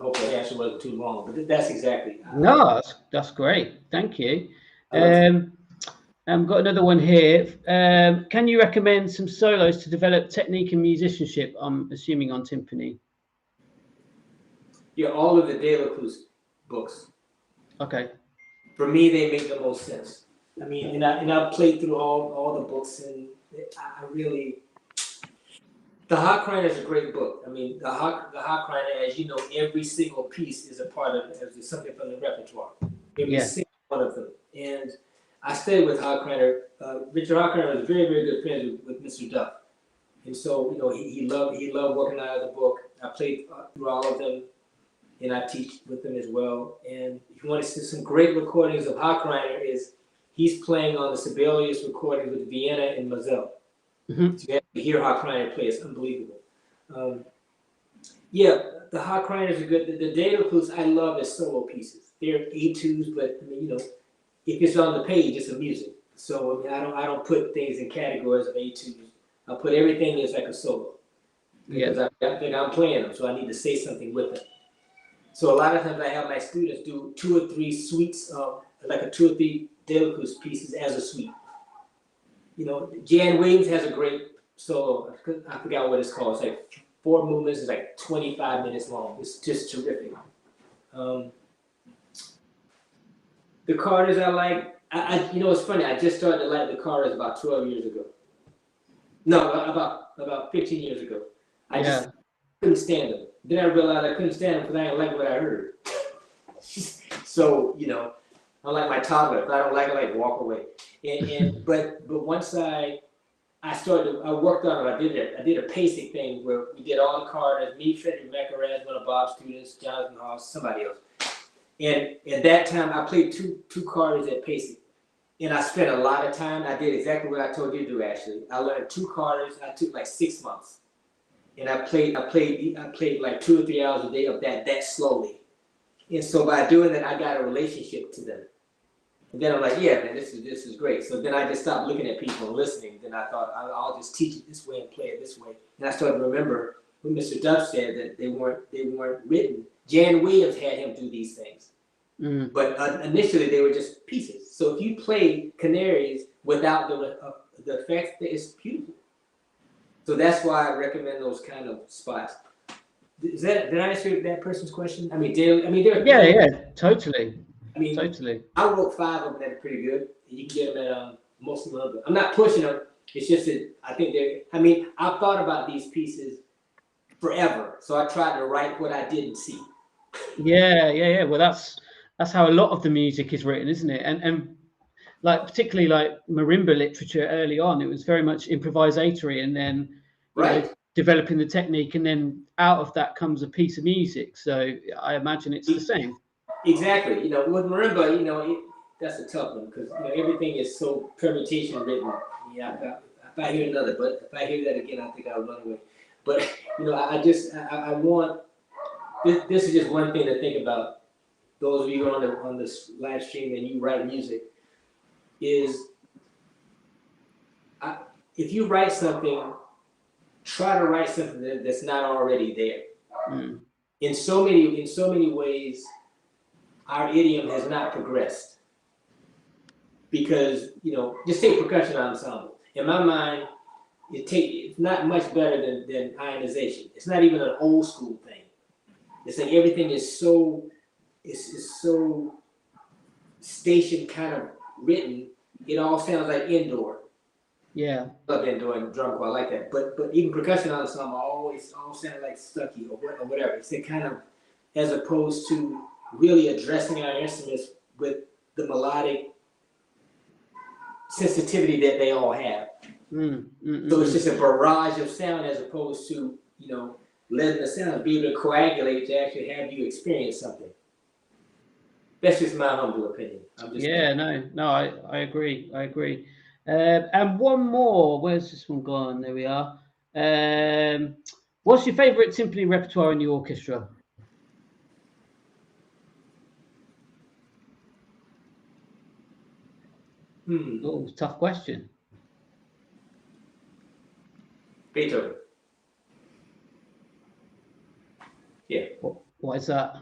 [SPEAKER 2] Hopefully the answer wasn't too long, but that's exactly.
[SPEAKER 1] No, that's great. Thank you. I've got another one here. Can you recommend some solos to develop technique and musicianship? I'm assuming on timpani.
[SPEAKER 2] Yeah, all of the De La Cruz books.
[SPEAKER 1] Okay.
[SPEAKER 2] For me, they make the most sense. I mean, and I played through all the books, and I really. The Hockriner is a great book. I mean, the Hockriner, as you know, every single piece is a part of something from the repertoire. Every single one of them. And I stayed with Hockriner. Richard Hockriner was very, very good friends with Mr. Duff. And so, you know, he loved working out of the book. I played through all of them, and I teach with them as well. And if you want to see some great recordings of Hockriner, he's playing on the Sibelius recordings with Vienna and Mazel. So you have to hear Hockriner play. It's unbelievable. The Hockriners are good. The De La Cruz I love as solo pieces. They're etudes, but I mean, you know, if it's on the page, it's a music. So I mean, I don't put things in categories of etudes. I put everything as like a solo. Because I think I'm playing them, so I need to say something with them. So a lot of times I have my students do 2 or 3 suites of like a 2 or 3 De La Cruz pieces as a suite. You know, Jan Williams has a great solo. I forgot what it's called. It's like 4 movements. It's like 25 minutes long. It's just terrific. The Carters I like. You know, it's funny. I just started to like the Carters about 12 years ago. No, about 15 years ago. I just couldn't stand them. Then I realized I couldn't stand them because I didn't like what I heard. So, you know, I'm like my toddler. If I don't like it, I walk away. But once I worked on it. I did a pacing thing where we did all the Carters. Me, Frederick Macarez, one of Bob's students, Jonathan Haas, somebody else. And at that time, I played two Carters at pacing. And I spent a lot of time. I did exactly what I told you to do, Ashley. I learned 2 Carters. I took like 6 months. And I played like 2 or 3 hours a day of that slowly. And so by doing that, I got a relationship to them. And then I'm like, yeah, man, this is great. So then I just stopped looking at people and listening. Then I thought, I'll just teach it this way and play it this way. And I started to remember when Mr. Duff said that they weren't written. Jan Williams had him do these things. But initially they were just pieces. So if you play Canaries without the effects, it's beautiful. So that's why I recommend those kind of spots. Did I answer that person's question? I mean,
[SPEAKER 1] totally.
[SPEAKER 2] I mean,
[SPEAKER 1] totally.
[SPEAKER 2] I wrote 5 of them that are pretty good. You can get them at most of them. I'm not pushing them. It's just that I think I've thought about these pieces forever. So I tried to write what I didn't see.
[SPEAKER 1] Yeah. Well, that's how a lot of the music is written, isn't it? And like particularly like marimba literature early on, it was very much improvisatory, and then you know, developing the technique, and then out of that comes a piece of music. So I imagine it's the same.
[SPEAKER 2] Exactly. You know, with marimba, you know, that's a tough one because everything is so permutation written. Yeah, if I hear another, but if I hear that again, I think I'll run away. But I want this is just one thing to think about. Those of you on this live stream and you write music, is if you write something, try to write something that's not already there.
[SPEAKER 1] Mm.
[SPEAKER 2] In so many ways, our idiom has not progressed because just take percussion ensemble. In my mind, it's not much better than ionization. It's not even an old school thing. It's like everything is so so station kind of written. It all sounds like indoor.
[SPEAKER 1] Yeah.
[SPEAKER 2] I love indoor and drum corps, I like that. But even percussion ensemble all sound like Stucky or whatever. It's a kind of, as opposed to really addressing our instruments with the melodic sensitivity that they all have. So it's just a barrage of sound as opposed to letting the sound be able to coagulate to actually have you experience something. That's just my humble opinion.
[SPEAKER 1] I agree. And one more. Where's this one gone? There we are. What's your favourite symphony repertoire in the orchestra? Oh, tough question.
[SPEAKER 2] Beethoven. Yeah.
[SPEAKER 1] Why is that?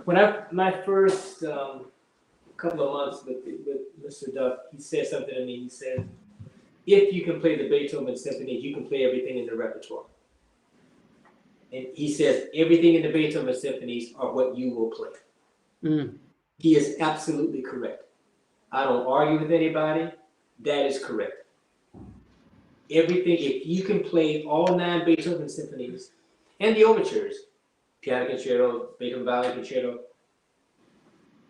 [SPEAKER 2] When my first couple of months with Mr. Duff, he said something to me. He said, "If you can play the Beethoven symphonies, you can play everything in the repertoire." And he says everything in the Beethoven symphonies are what you will play. He is absolutely correct. I don't argue with anybody. That is correct. Everything, if you can play all 9 Beethoven symphonies and the overtures, piano concerto, Beethoven Violin concerto,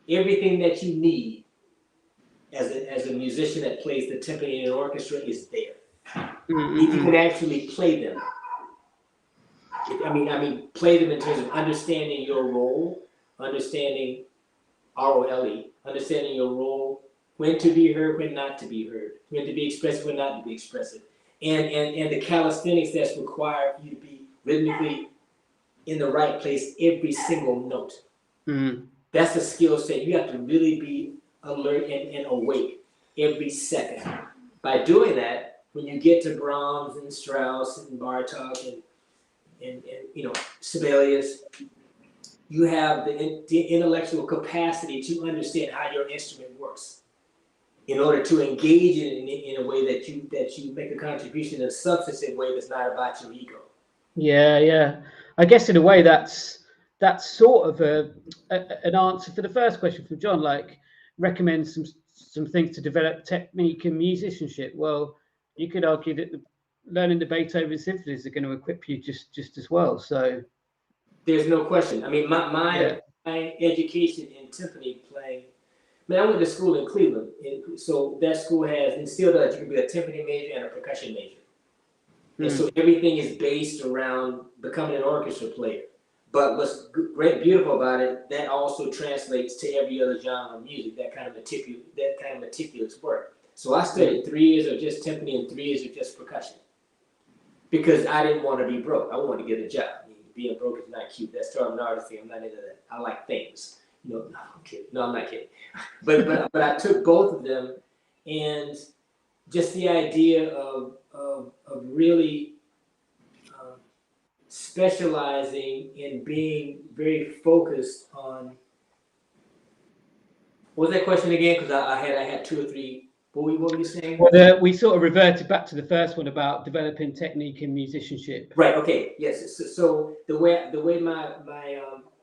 [SPEAKER 2] everything that you need as a musician that plays the timpani in an orchestra is there. If you can actually play them. I mean, play them in terms of understanding your role, understanding ROLE, understanding your role, when to be heard, when not to be heard, when to be expressive, when not to be expressive, and the calisthenics that's required for you to be rhythmically in the right place every single note. That's a skill set. You have to really be alert and awake every second. By doing that, when you get to Brahms and Strauss and Bartok and Sibelius, you have the intellectual capacity to understand how your instrument works in order to engage in a way that you make a contribution in a substantive way that's not about your ego.
[SPEAKER 1] Yeah. I guess in a way that's sort of an answer for the first question from John. Like, recommend some things to develop technique and musicianship. Well, you could argue that learning the Beethoven symphonies are going to equip you just as well. So
[SPEAKER 2] there's no question. I mean, my education in timpani playing. I went to school in Cleveland, and so that school has instilled that you can be a timpani major and a percussion major. And so everything is based around becoming an orchestra player. But what's beautiful about it, that also translates to every other genre of music, that kind of meticulous work. So I studied 3 years of just timpani and 3 years of just percussion. Because I didn't want to be broke. I wanted to get a job. I mean, being broke is not cute. That's starving artistry. I'm not into that. I like things. No, I'm kidding. No, I'm not kidding. But I took both of them, and just the idea of really specializing in being very focused on. What was that question again? Because I had 2 or 3. What were you saying?
[SPEAKER 1] Well, we sort of reverted back to the first one about developing technique and musicianship.
[SPEAKER 2] Right. Okay. Yes. So the way my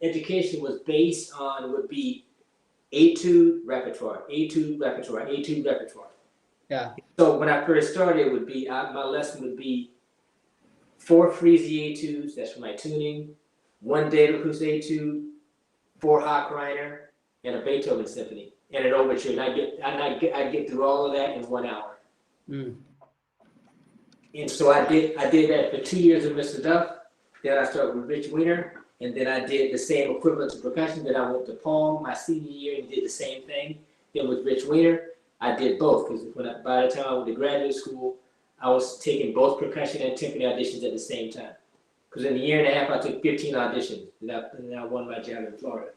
[SPEAKER 2] education was based on would be etude repertoire.
[SPEAKER 1] Yeah.
[SPEAKER 2] So when I first started, it would be my lesson would be 4 Frisi etudes. That's for my tuning. 1 Dedekus etude, 4 Hochriner, and a Beethoven symphony and an overture. And I get through all of that in 1 hour. And so I did that for 2 years with Mr. Duff. Then I started with Rich Wiener. and then I did the same equivalent to percussion. Then I went to Palm my senior year and did the same thing. Then with Rich Weiner, I did both because by the time I went to graduate school, I was taking both percussion and timpani auditions at the same time. Because in a year and a half, I took 15 auditions, and I won my job in Florida.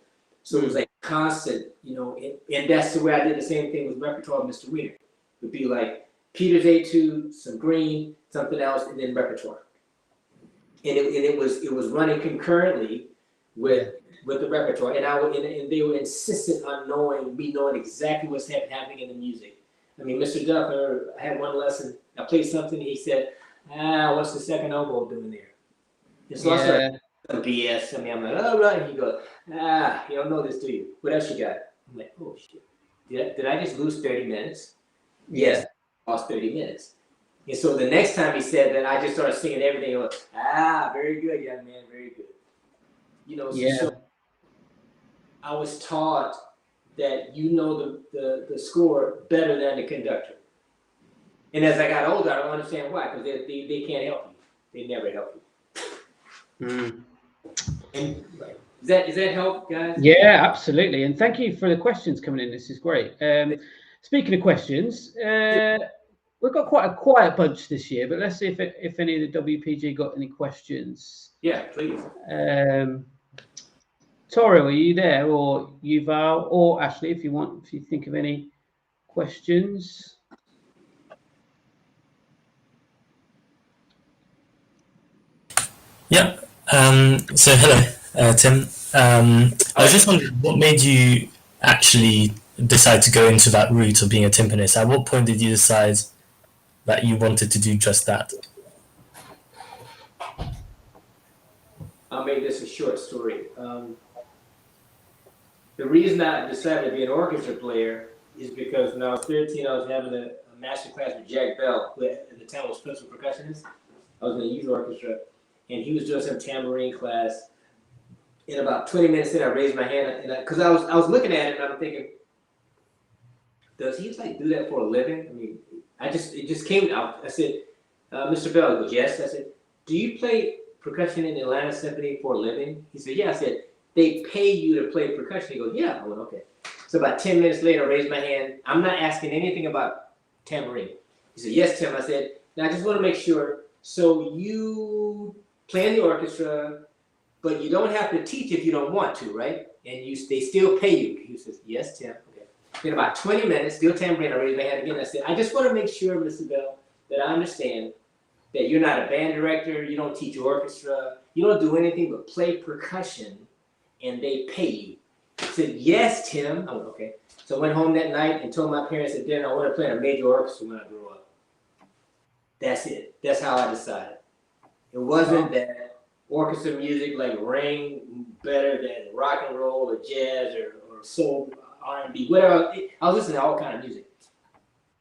[SPEAKER 2] So it was like constant, and that's the way I did the same thing with repertoire with Mr. Weiner. It would be like Peter's Etude, some Green, something else, and then repertoire. And it was running concurrently with the repertoire, and they were insistent on knowing exactly what's happening in the music. I mean, Mr. Duff, I had one lesson. I played something. He said, "What's the second oboe doing there?" And so I started some BS. I mean, I'm like, "Oh, right." And he goes, "You don't know this, do you? What else you got?" I'm like, "Oh shit! Did I just lose 30 minutes?" Yes, I lost 30 minutes. And so the next time he said that, I just started singing everything. I was, very good, young man, very good. So I was taught that the score better than the conductor. And as I got older, I don't understand why, because they can't help you. They never help you.
[SPEAKER 1] Mm.
[SPEAKER 2] And does that help, guys?
[SPEAKER 1] Yeah, absolutely. And thank you for the questions coming in. This is great. Speaking of questions, we've got quite a quiet bunch this year, but let's see if any of the WPG got any questions.
[SPEAKER 2] Yeah, please.
[SPEAKER 1] Toro, are you there, or Yuval, or Ashley, if you think of any questions?
[SPEAKER 4] Yeah. So hello, Tim. I was just wondering, what made you actually decide to go into that route of being a timpanist? At what point did you decide that you wanted to do just that?
[SPEAKER 2] I'll make this a short story. The reason I decided to be an orchestra player is because when I was 13, I was having a master class with Jack Bell, who at the time was principal percussionist. I was in a youth orchestra, and he was doing some tambourine class. In about 20 minutes in, I raised my hand, because I was looking at it, and I'm thinking, does he do that for a living? I mean, it just came out. I said, Mr. Bell, he goes, yes. I said, do you play percussion in the Atlanta Symphony for a living? He said, yeah. I said, they pay you to play percussion? He goes, yeah. I went, okay. So about 10 minutes later, I raised my hand. I'm not asking anything about tambourine. He said, yes, Tim. I said, now I just want to make sure. So you play in the orchestra, but you don't have to teach if you don't want to, right? And they still pay you. He says, yes, Tim. Okay. In about 20 minutes, still tambourine, I raised my hand again. I said, I just want to make sure, Mr. Bell, that I understand that you're not a band director, you don't teach orchestra, you don't do anything but play percussion, and they pay you. I said, yes, Tim. I went, okay. So I went home that night and told my parents at dinner I want to play in a major orchestra when I grow up. That's it. That's how I decided. It wasn't that orchestra music rang better than rock and roll or jazz or soul, R&B, whatever. I was listening to all kinds of music.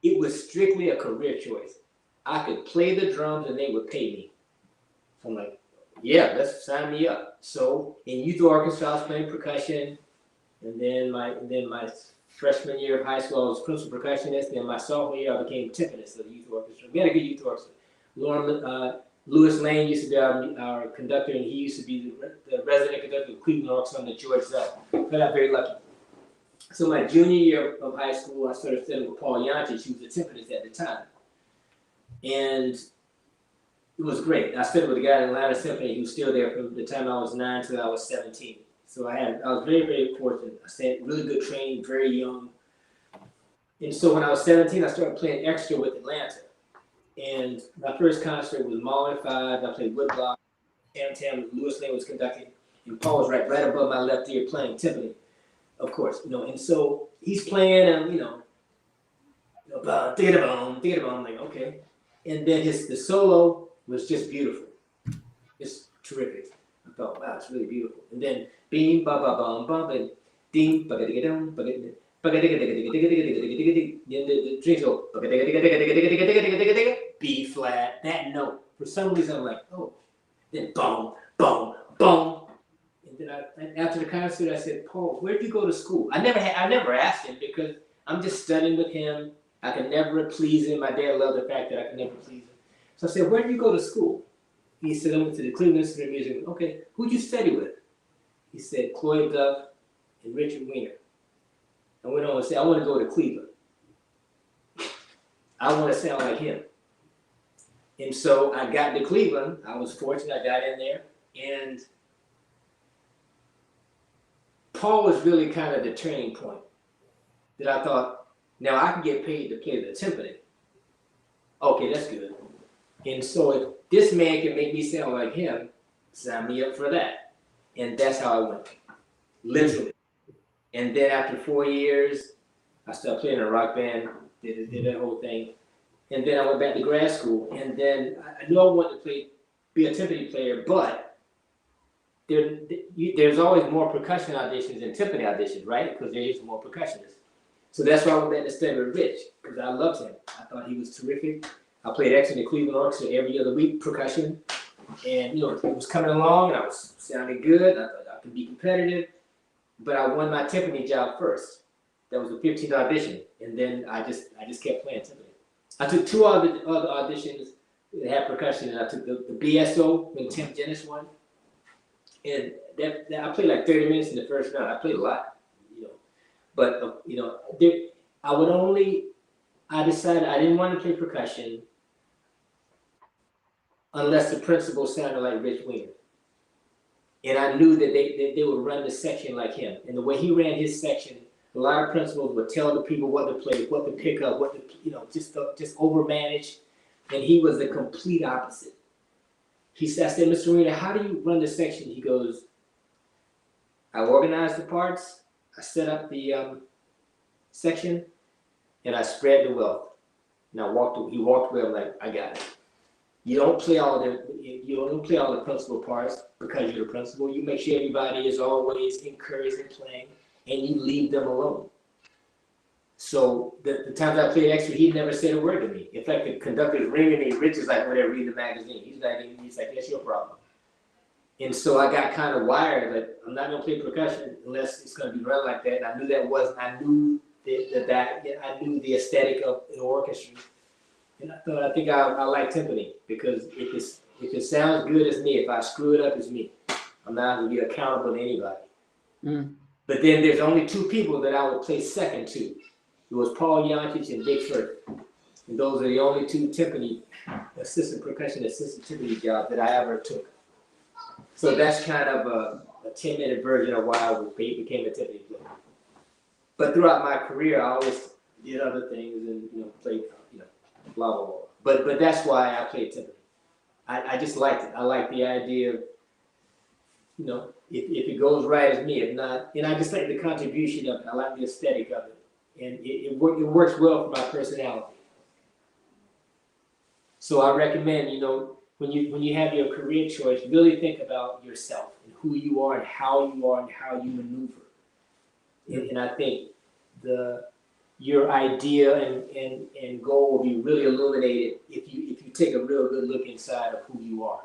[SPEAKER 2] It was strictly a career choice. I could play the drums and they would pay me. So I'm like, yeah, let's sign me up. So in youth orchestra, I was playing percussion, and then my freshman year of high school, I was principal percussionist. Then my sophomore year, I became timpanist of the youth orchestra. We had a good youth orchestra. Lewis Lane used to be our conductor, and he used to be the resident conductor of Cleveland Orchestra under George Zell. I got very lucky. So my junior year of high school, I started studying with Paul Yantich, who was the timpanist at the time. And it was great. I studied with a guy in Atlanta Symphony who was still there from the time I was 9 till I was 17. So I was very, very fortunate. I stayed really good training, very young. And so when I was 17, I started playing extra with Atlanta. And my first concert was Marlin 5. I played woodblock. Tam Lewis Lane was conducting, and Paul was right above my left ear playing timpani, of course, And so he's playing, and I'm like, okay. And then the solo was just beautiful, just terrific. I thought, wow, it's really beautiful. And then beam, ba ba bum bum, and ding, ba ga ga dum, ba ga ga ga the strings go B flat. That note, for some reason, I'm like, oh. Then boom, boom, boom. And then after the concert, I said, Paul, where'd you go to school? I never asked him because I'm just studying with him. I can never please him. My dad loved the fact that I could never please him. So I said, where did you go to school? He said, I went to the Cleveland Institute of Music. Okay, who'd you study with? He said Cloyd Duff and Richard Weiner. I went on to say, I want to go to Cleveland. I want to sound like him. And so I got to Cleveland. I was fortunate. I got in there. And Paul was really kind of the turning point that I thought, now I can get paid to play the timpani. Okay, that's good. And so if this man can make me sound like him, sign me up for that. And that's how I went, literally. And then after 4 years, I started playing in a rock band, did that whole thing. And then I went back to grad school. And then I knew I wanted to be a timpani player, but there's always more percussion auditions than timpani auditions, right? Because there's more percussionists. So that's why I went back to study with Rich, because I loved him. I thought he was terrific. I played excellent in Cleveland Orchestra every other week, percussion. And, it was coming along, and I was sounding good. I thought I could be competitive. But I won my timpani job first. That was the 15th audition. And then I just kept playing timpani. I took 2 other auditions that had percussion, and I took the BSO when Tim Jennis won. And that I played like 30 minutes in the first round. I played a lot, But, I decided I didn't want to play percussion unless the principal sounded like Rich Weiner. And I knew that they would run the section like him. And the way he ran his section, a lot of principals would tell the people what to play, what to pick up, what to, just overmanage. And he was the complete opposite. I said, Mr. Weiner, how do you run the section? He goes, I organize the parts, I set up the section, and I spread the wealth. And he walked away, I'm like, I got it. You don't play all the principal parts because you're the principal. You make sure everybody is always encouraged in playing, and you leave them alone. So the times I played extra, he never said a word to me. In fact, the conductor's ringing me. Rich is like, whatever, reading the magazine. He's like, that's your problem. And so I got kind of wired that I'm not gonna play percussion unless it's gonna be run like that. And I knew I knew the aesthetic of an orchestra. And I think I like timpani because if it sounds good, it's me. If I screw it up, it's me. I'm not gonna be accountable to anybody. Mm. But then there's only 2 people that I would play second to. It was Paul Yancic and Dick Firth. And those are the only 2 timpani assistant timpani jobs that I ever took. So that's kind of a 10-minute version of why I became a timpani player. But throughout my career, I always did other things and played blah blah blah. But that's why I played timpani. I just liked it. I like the idea of if it goes right, it's me. If not, and I just like the contribution of it. I like the aesthetic of it. And it works well for my personality. So I recommend, when you have your career choice, really think about yourself and who you are and how you maneuver. And I think your idea and goal will be really illuminated if you take a real good look inside of who you are.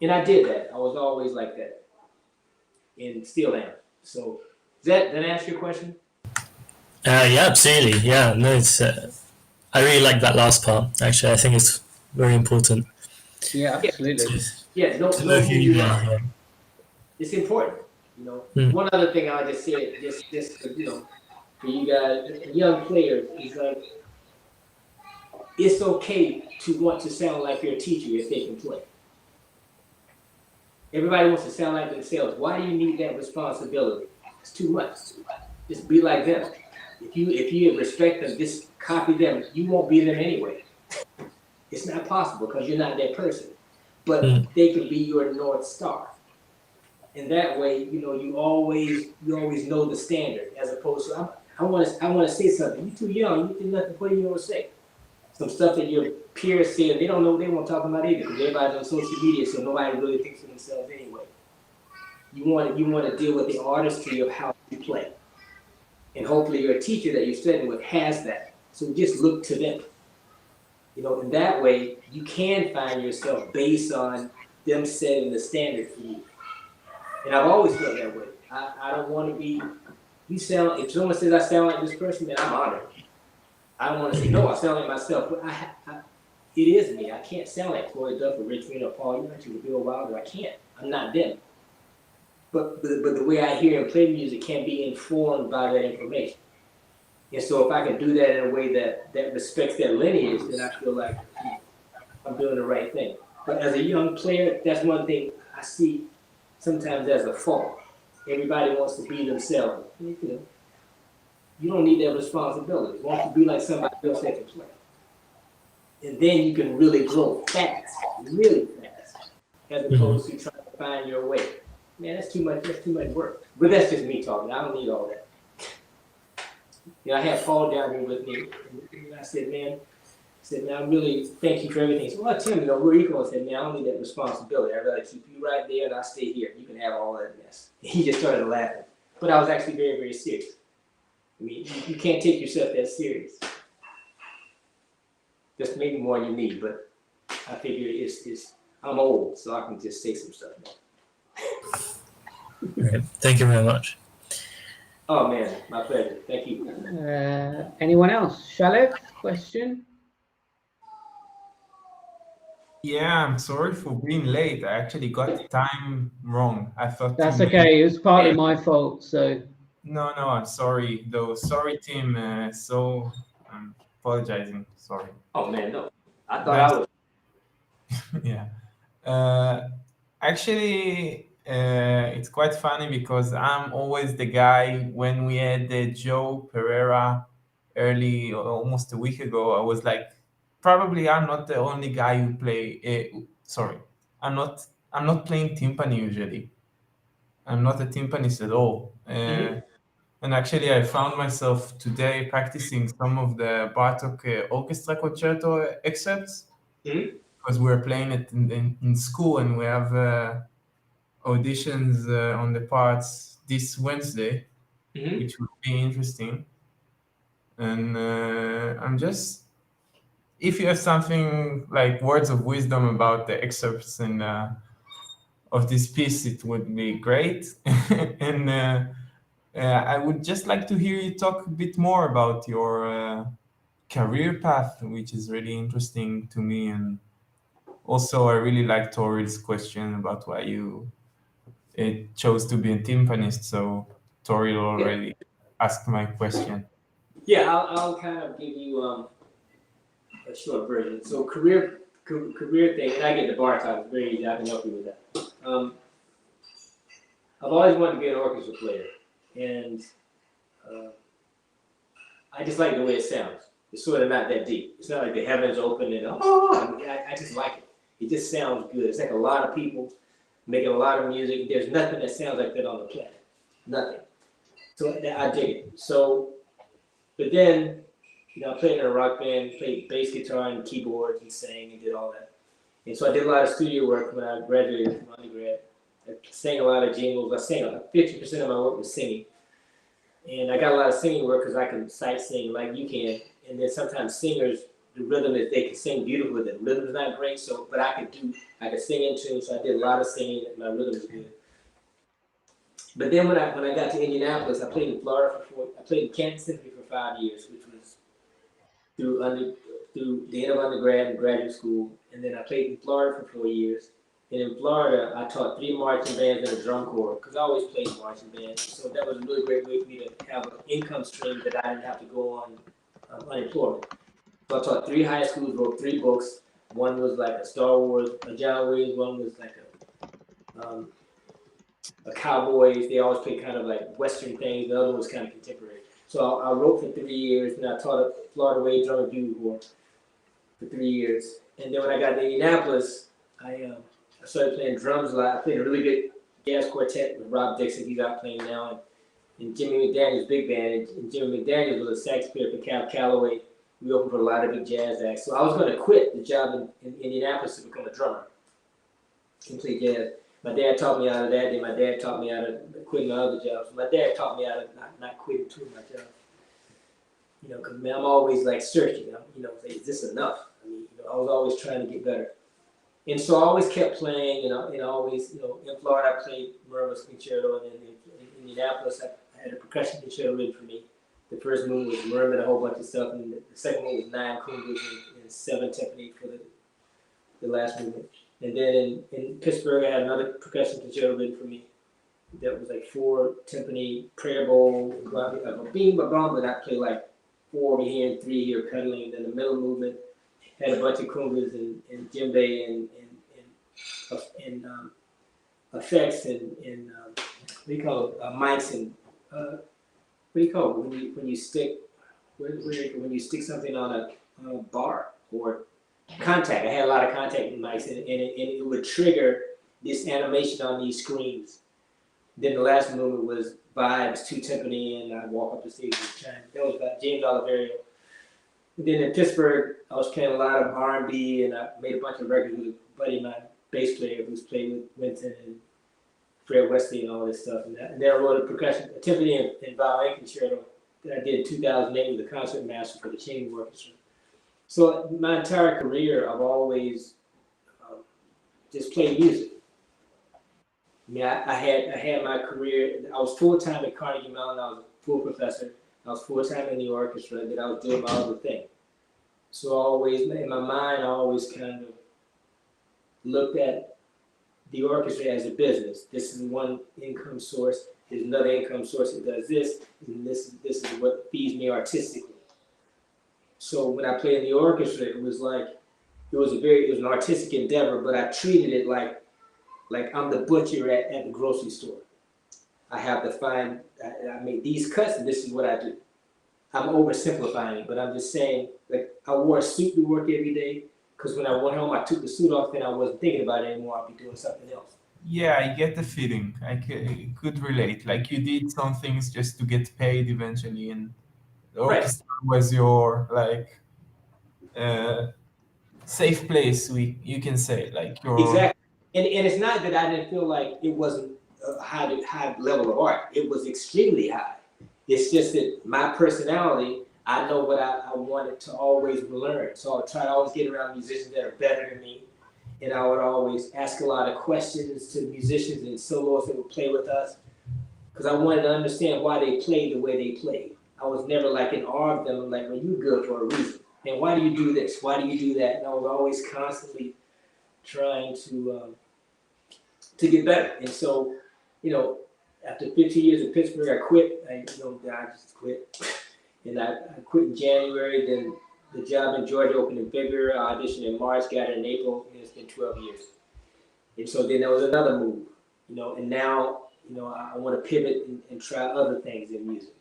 [SPEAKER 2] And I did that. I was always like that, and still am. So does that answer your question?
[SPEAKER 4] Yeah, absolutely. Yeah, no, it's. I really like that last part. Actually, I think it's very important.
[SPEAKER 1] Yeah, absolutely.
[SPEAKER 2] Yeah, know who you are. Yeah. It's important. One other thing I'll just say, just for you guys, young players, is like it's okay to want to sound like your teacher if they can play. Everybody wants to sound like themselves. Why do you need that responsibility? It's too much. Just be like them. If you respect them, just copy them. You won't be them anyway. It's not possible because you're not that person. But they can be your North Star. And that way, you always know the standard, as opposed to I want to say something. You're too young. You think nothing. What do you want to say? Some stuff that your peers say, they don't know. They won't talk about it either because everybody's on social media, so nobody really thinks of themselves anyway. You want to deal with the artistry of how you play. And hopefully your teacher that you're studying with has that. So just look to them. In that way, you can find yourself based on them setting the standard for you. And I've always felt that way. I don't want to be, if someone says I sound like this person, then I'm honored. I don't want to say, no, I sound like myself. But it is me. I can't sound like Cloyd Duff or Rich Weiner or Paul Yancic or Bill Wilder. I can't. I'm not them. but the way I hear and play music can be informed by that information. And so if I can do that in a way that respects that lineage, then I feel like I'm doing the right thing. But as a young player, that's one thing I see sometimes as a fault. Everybody wants to be themselves. You don't need that responsibility. You want to be like somebody else that can play. And then you can really grow fast, really fast, as opposed to trying to find your way. Man, that's too much work. But that's just me talking. I don't need all that. I had Paul down here with me, and I said, man, I really thank you for everything. He said, well, Tim, we're equal. I said, man, I don't need that responsibility. I'd rather keep you right there and I'll stay here. You can have all that mess. He just started laughing. But I was actually very, very serious. I mean, you can't take yourself that serious. Just maybe more than you need, but I figure I'm old, so I can just say some stuff now.
[SPEAKER 4] Great. Thank you very much.
[SPEAKER 2] Oh, man, my pleasure. Thank you.
[SPEAKER 1] Anyone else? Shalif, question?
[SPEAKER 5] Yeah, I'm sorry for being late. I actually got the time wrong. I thought
[SPEAKER 1] That's
[SPEAKER 5] Tim.
[SPEAKER 1] okay. It was partly my fault. So
[SPEAKER 5] No, I'm sorry though. Sorry, Tim. So I'm apologizing. Sorry.
[SPEAKER 2] Oh, man, no. I thought I was.
[SPEAKER 5] Yeah. Actually, it's quite funny because I'm always the guy. When we had Joe Pereira early, almost a week ago, I was like, probably I'm not the only guy who play. Sorry, I'm not playing timpani usually. I'm not a timpanist at all. And actually, I found myself today practicing some of the Bartok orchestra concerto excerpts because we're playing it in school, and we have auditions on the parts this Wednesday, which would be interesting. And I'm just, if you have something like words of wisdom about the excerpts and of this piece, it would be great. And I would just like to hear you talk a bit more about your career path, which is really interesting to me. And also, I really like Tori's question about why you chose to be a timpanist. So Tori already asked my question.
[SPEAKER 2] Yeah, I'll kind of give you a short version. So career thing, and I get the bar talk. It's very easy. I can help you with that. I've always wanted to be an orchestra player, and I just like the way it sounds. It's sort of not that deep. It's not like the heavens open and I just like it. It just sounds good. It's like a lot of people making a lot of music. There's nothing that sounds like that on the planet. Nothing. So I dig it. So, but then, I played in a rock band, played bass guitar and keyboards and sang and did all that. And so I did a lot of studio work when I graduated from undergrad. I sang a lot of jingles. I sang 50% of my work was singing. And I got a lot of singing work because I can sight sing like you can. And then sometimes singers, the rhythm is they can sing beautifully. The rhythm's not great, but I could sing in tune. So I did a lot of singing. And my rhythm was good. But then when I got to Indianapolis, I played in Florida I played in Kansas Symphony for 5 years, which was through the end of undergrad and graduate school. And then I played in Florida for 4 years. And in Florida, I taught 3 marching bands and a drum corps because I always played marching bands. So that was a really great way for me to have an income stream that I didn't have to go on unemployment. So I taught 3 high schools, wrote 3 books. One was like a Star Wars, a John Williams. One was like a Cowboys. They always play kind of like Western things. The other one was kind of contemporary. So I wrote for 3 years, and I taught at Florida Way Drum and Bugle Corps for 3 years. And then when I got to Indianapolis, I started playing drums a lot. I played a really good jazz quartet with Rob Dixon. He's out playing now. And Jimmy McDaniel's big band. And Jimmy McDaniel was a sax player for Cab Calloway. We opened for a lot of big jazz acts. So I was going to quit the job in Indianapolis to become a drummer and play jazz. My dad taught me out of that. Then my dad taught me out of quitting my other jobs. My dad taught me out of not quitting 2 of my jobs. Because I'm always like searching. Is this enough? I was always trying to get better. And so I always kept playing, and always, in Florida I played Murmur's concerto, and then in Indianapolis I had a percussion concerto written for me. The first movement was Murmur, a whole bunch of stuff, and the second one was 9 congas and 7 timpani for the last movement. And then in Pittsburgh I had another percussion concerto written for me. that was like 4 timpani, prayer bowl, bing, ba, bum, but I played like 4 over here and 3 here pedaling. Then the middle movement had a bunch of congas and djembe and effects and what do you call it, mics and what do you call it when you stick when you stick something on a bar or contact. I had a lot of contact mics and it would trigger this animation on these screens. Then the last movement was vibes, 2 timpani, and I walk up the stage and chime. That was about James Oliverio. And then in Pittsburgh, I was playing a lot of R&B, and I made a bunch of records with a buddy of mine, bass player, who's played with Winton and Fred Wesley and all this stuff. And then I wrote a percussion, a timpani and violin concerto that I did in 2008 with the concert master for the chamber orchestra. So my entire career, I've always just played music. I mean, I had my career. I was full time at Carnegie Mellon. I was a full professor. I was full time in the orchestra. Then I was doing my other thing. So I always, in my mind, I always kind of looked at the orchestra as a business. This is one income source. There's another income source that does this, and this is what feeds me artistically. So when I played in the orchestra, it was like it was an artistic endeavor, but I treated it like I'm the butcher at the grocery store. I have to find, I make these cuts and this is what I do. I'm oversimplifying it, but I'm just saying, like, I wore a suit to work every day because when I went home, I took the suit off, then I wasn't thinking about it anymore. I'd be doing something else.
[SPEAKER 5] Yeah, I get the feeling. I could relate. Like you did some things just to get paid eventually, and the orchestra was your like safe place. You can say like your
[SPEAKER 2] exactly. And it's not that I didn't feel like it wasn't a high level of art. It was extremely high. It's just that my personality, I know what I wanted to always learn. So I try to always get around musicians that are better than me. And I would always ask a lot of questions to musicians and soloists that would play with us. Because I wanted to understand why they played the way they played. I was never like in awe of them. I'm like, well, you're good for a reason. And why do you do this? Why do you do that? And I was always constantly trying to get better. And so, after 15 years in Pittsburgh, I quit. I just quit. And I quit in January. Then the job in Georgia opened in February. I auditioned in March, got it in April, and it's been 12 years. And so then there was another move, and now, I want to pivot and try other things in music.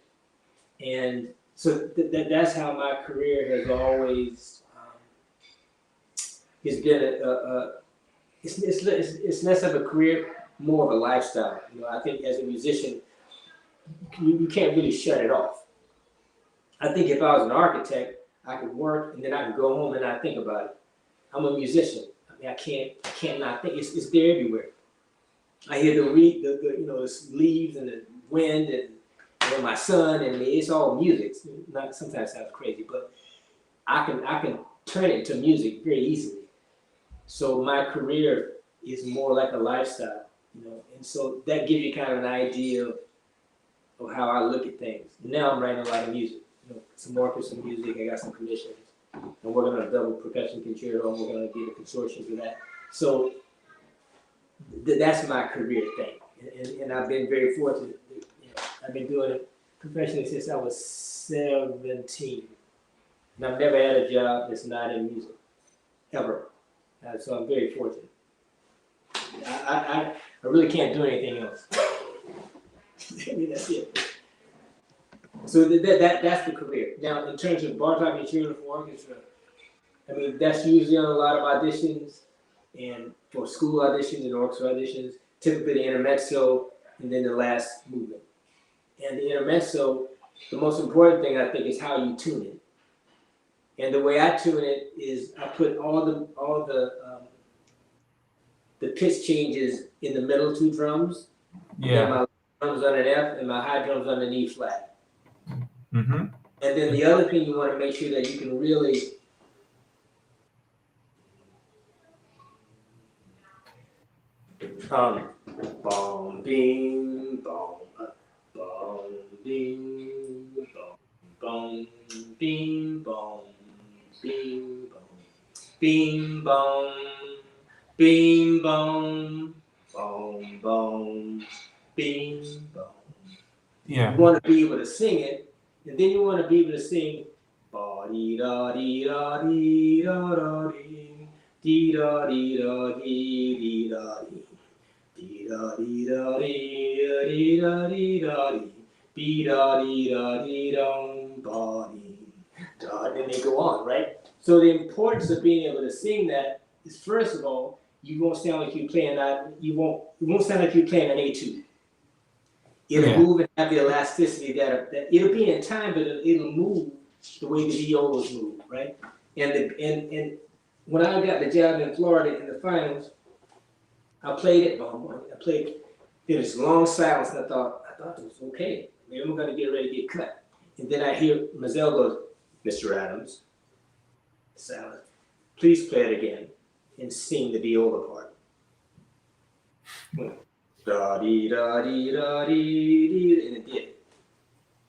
[SPEAKER 2] And so that's how my career has always, it's been it's less of a career, more of a lifestyle. I think as a musician, you can't really shut it off. I think if I was an architect, I could work and then I could go home and not think about it. I'm a musician. I mean, I can't not think. It's there everywhere. I hear the leaves and the wind and my son, and it's all music. Sometimes sounds crazy, but I can turn it into music very easily. So my career is more like a lifestyle, and so that gives you kind of an idea of how I look at things. Now I'm writing a lot of music, some orchestra music. I got some commissions. I'm working on a double percussion concerto. I'm working on a consortium for that. So that's my career thing, and I've been very fortunate. I've been doing it professionally since I was 17, and I've never had a job that's not in music, ever. So I'm very fortunate. I really can't do anything else. I mean, that's it. So that's the career. Now, in terms of Bartok material for orchestra, I mean, that's usually on a lot of auditions, and for school auditions and orchestra auditions, typically the intermezzo and then the last movement. And the intermezzo, the most important thing I think is how you tune it. And the way I tune it is I put all the pitch changes in the middle 2 drums.
[SPEAKER 5] Yeah.
[SPEAKER 2] And my drums on an F and my high drums on an E flat.
[SPEAKER 5] Mm-hmm.
[SPEAKER 2] And then the other thing you want to make sure that you can really bom bing bom bom bing bom bom bing bom bing bom bing bom bing bom bom bom bing, bong.
[SPEAKER 5] Yeah.
[SPEAKER 2] You want to be able to sing it, and then you want to be able to sing ba dee da dee da dee da da dee dee da dee da dee dee da dee dee da dee da dee da dee da dee be da dee da dee dum ba dee da. And then they go on, right? So the importance of being able to sing that is, first of all, you won't sound like you're playing that. It won't sound like you're playing an etude. It'll move and have the elasticity that it'll be in time, but it'll move the way the violas move, right? And when I got the job in Florida in the finals, I played it. There was long silence, and I thought it was okay. Maybe I'm gonna get ready to get cut. And then I hear Mazel goes, "Mr. Adams, silence. Please play it again and sing the viola part." Da dee da dee da dee dee, and it did.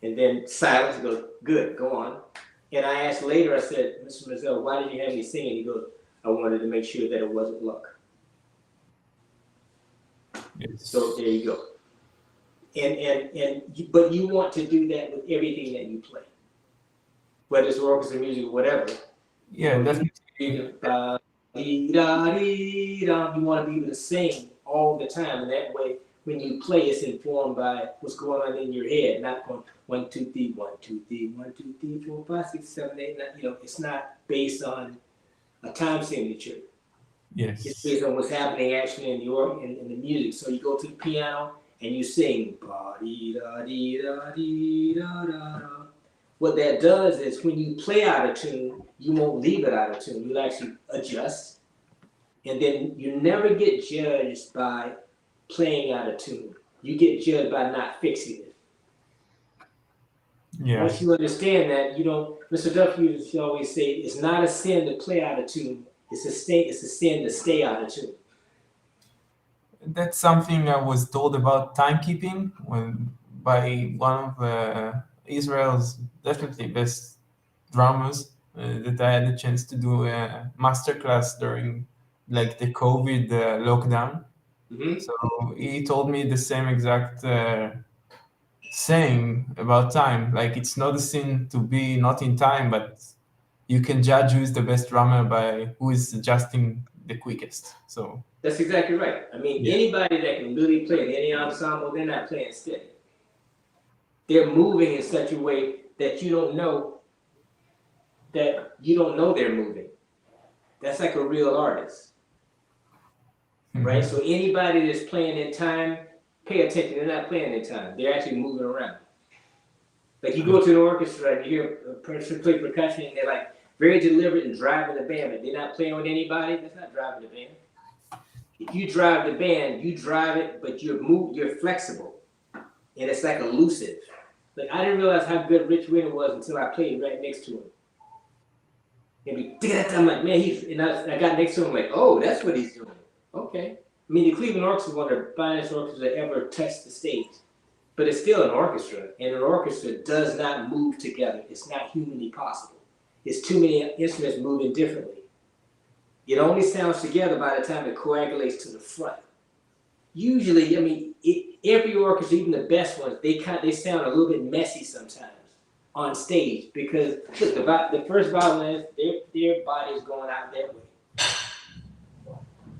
[SPEAKER 2] And then silence goes, "Good, go on." And I asked later, I said, "Mr. Mazel, why did you have me sing it?" He goes, "I wanted to make sure that it wasn't luck."
[SPEAKER 5] Yes.
[SPEAKER 2] So there you go. But you want to do that with everything that you play, whether it's orchestra music or whatever.
[SPEAKER 5] Yeah, definitely.
[SPEAKER 2] You want to be able to sing all the time, and that way, when you play, it's informed by what's going on in your head, not going 1, 2, 3, 1, 2, 3, 1, 2, 3, 4, 5, 6, 7, 8, 9. It's not based on a time signature.
[SPEAKER 5] Yes.
[SPEAKER 2] It's based on what's happening actually in the music. So you go to the piano and you sing ba dee da dee da dee da da da. What that does is when you play out of tune, you won't leave it out of tune. You'll actually adjust, and then you never get judged by playing out of tune. You get judged by not fixing it.
[SPEAKER 5] Yeah.
[SPEAKER 2] Once you understand that, you don't. Mr. Duffy used to always say, "It's not a sin to play out of tune. It's a sin to stay out of tune."
[SPEAKER 5] That's something I was told about timekeeping by one of Israel's definitely best drummers that I had a chance to do a masterclass during like the COVID lockdown.
[SPEAKER 2] Mm-hmm.
[SPEAKER 5] So he told me the same exact saying about time. Like it's not a sin to be not in time, but you can judge who is the best drummer by who is adjusting the quickest. So
[SPEAKER 2] that's exactly right. I mean, anybody that can really play in any ensemble, they're not playing steady. They're moving in such a way that you don't know they're moving. That's like a real artist, right? So anybody that's playing in time, pay attention. They're not playing in time. They're actually moving around. Like you go to an orchestra and you hear a person play percussion, and they're like very deliberate and driving the band, but they're not playing with anybody. That's not driving the band. If you drive the band, you drive it, but you're flexible, and it's like elusive. Like I didn't realize how good Rich Winter was until I played right next to him. I'm like, man, I got next to him like, oh, that's what he's doing. Okay. I mean, the Cleveland Orchestra is one of the finest orchestras that ever touched the stage, but it's still an orchestra, and an orchestra does not move together. It's not humanly possible. It's too many instruments moving differently. It only sounds together by the time it coagulates to the front. Usually, I mean, every orchestra, even the best ones, they sound a little bit messy sometimes on stage because look, the first violinist, their body is going out that way.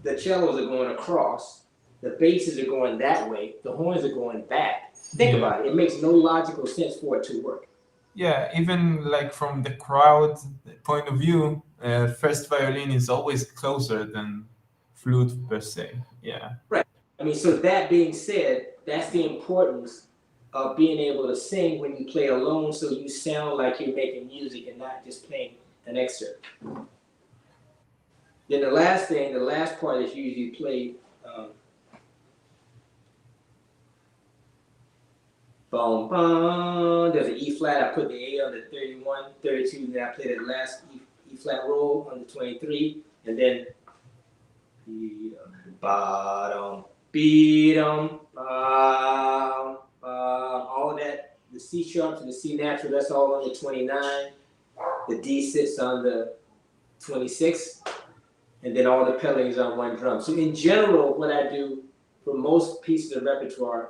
[SPEAKER 2] The cellos are going across. The basses are going that way. The horns are going back. Think about it. It makes no logical sense for it to work.
[SPEAKER 5] Yeah, even like from the crowd point of view, first violin is always closer than flute per se. Yeah.
[SPEAKER 2] Right. I mean, so that being said, that's the importance of being able to sing when you play alone, so you sound like you're making music and not just playing an excerpt. Then the last part is usually played. Boom, boom. There's an E flat. I put the A on the 31, 32, then I play the last E flat roll on the 23, and then bottom, beat-em, all that. The C sharp to the C natural, that's all on the 29. The D sits on the 26, and then all the pedalings on one drum. So in general, what I do for most pieces of repertoire,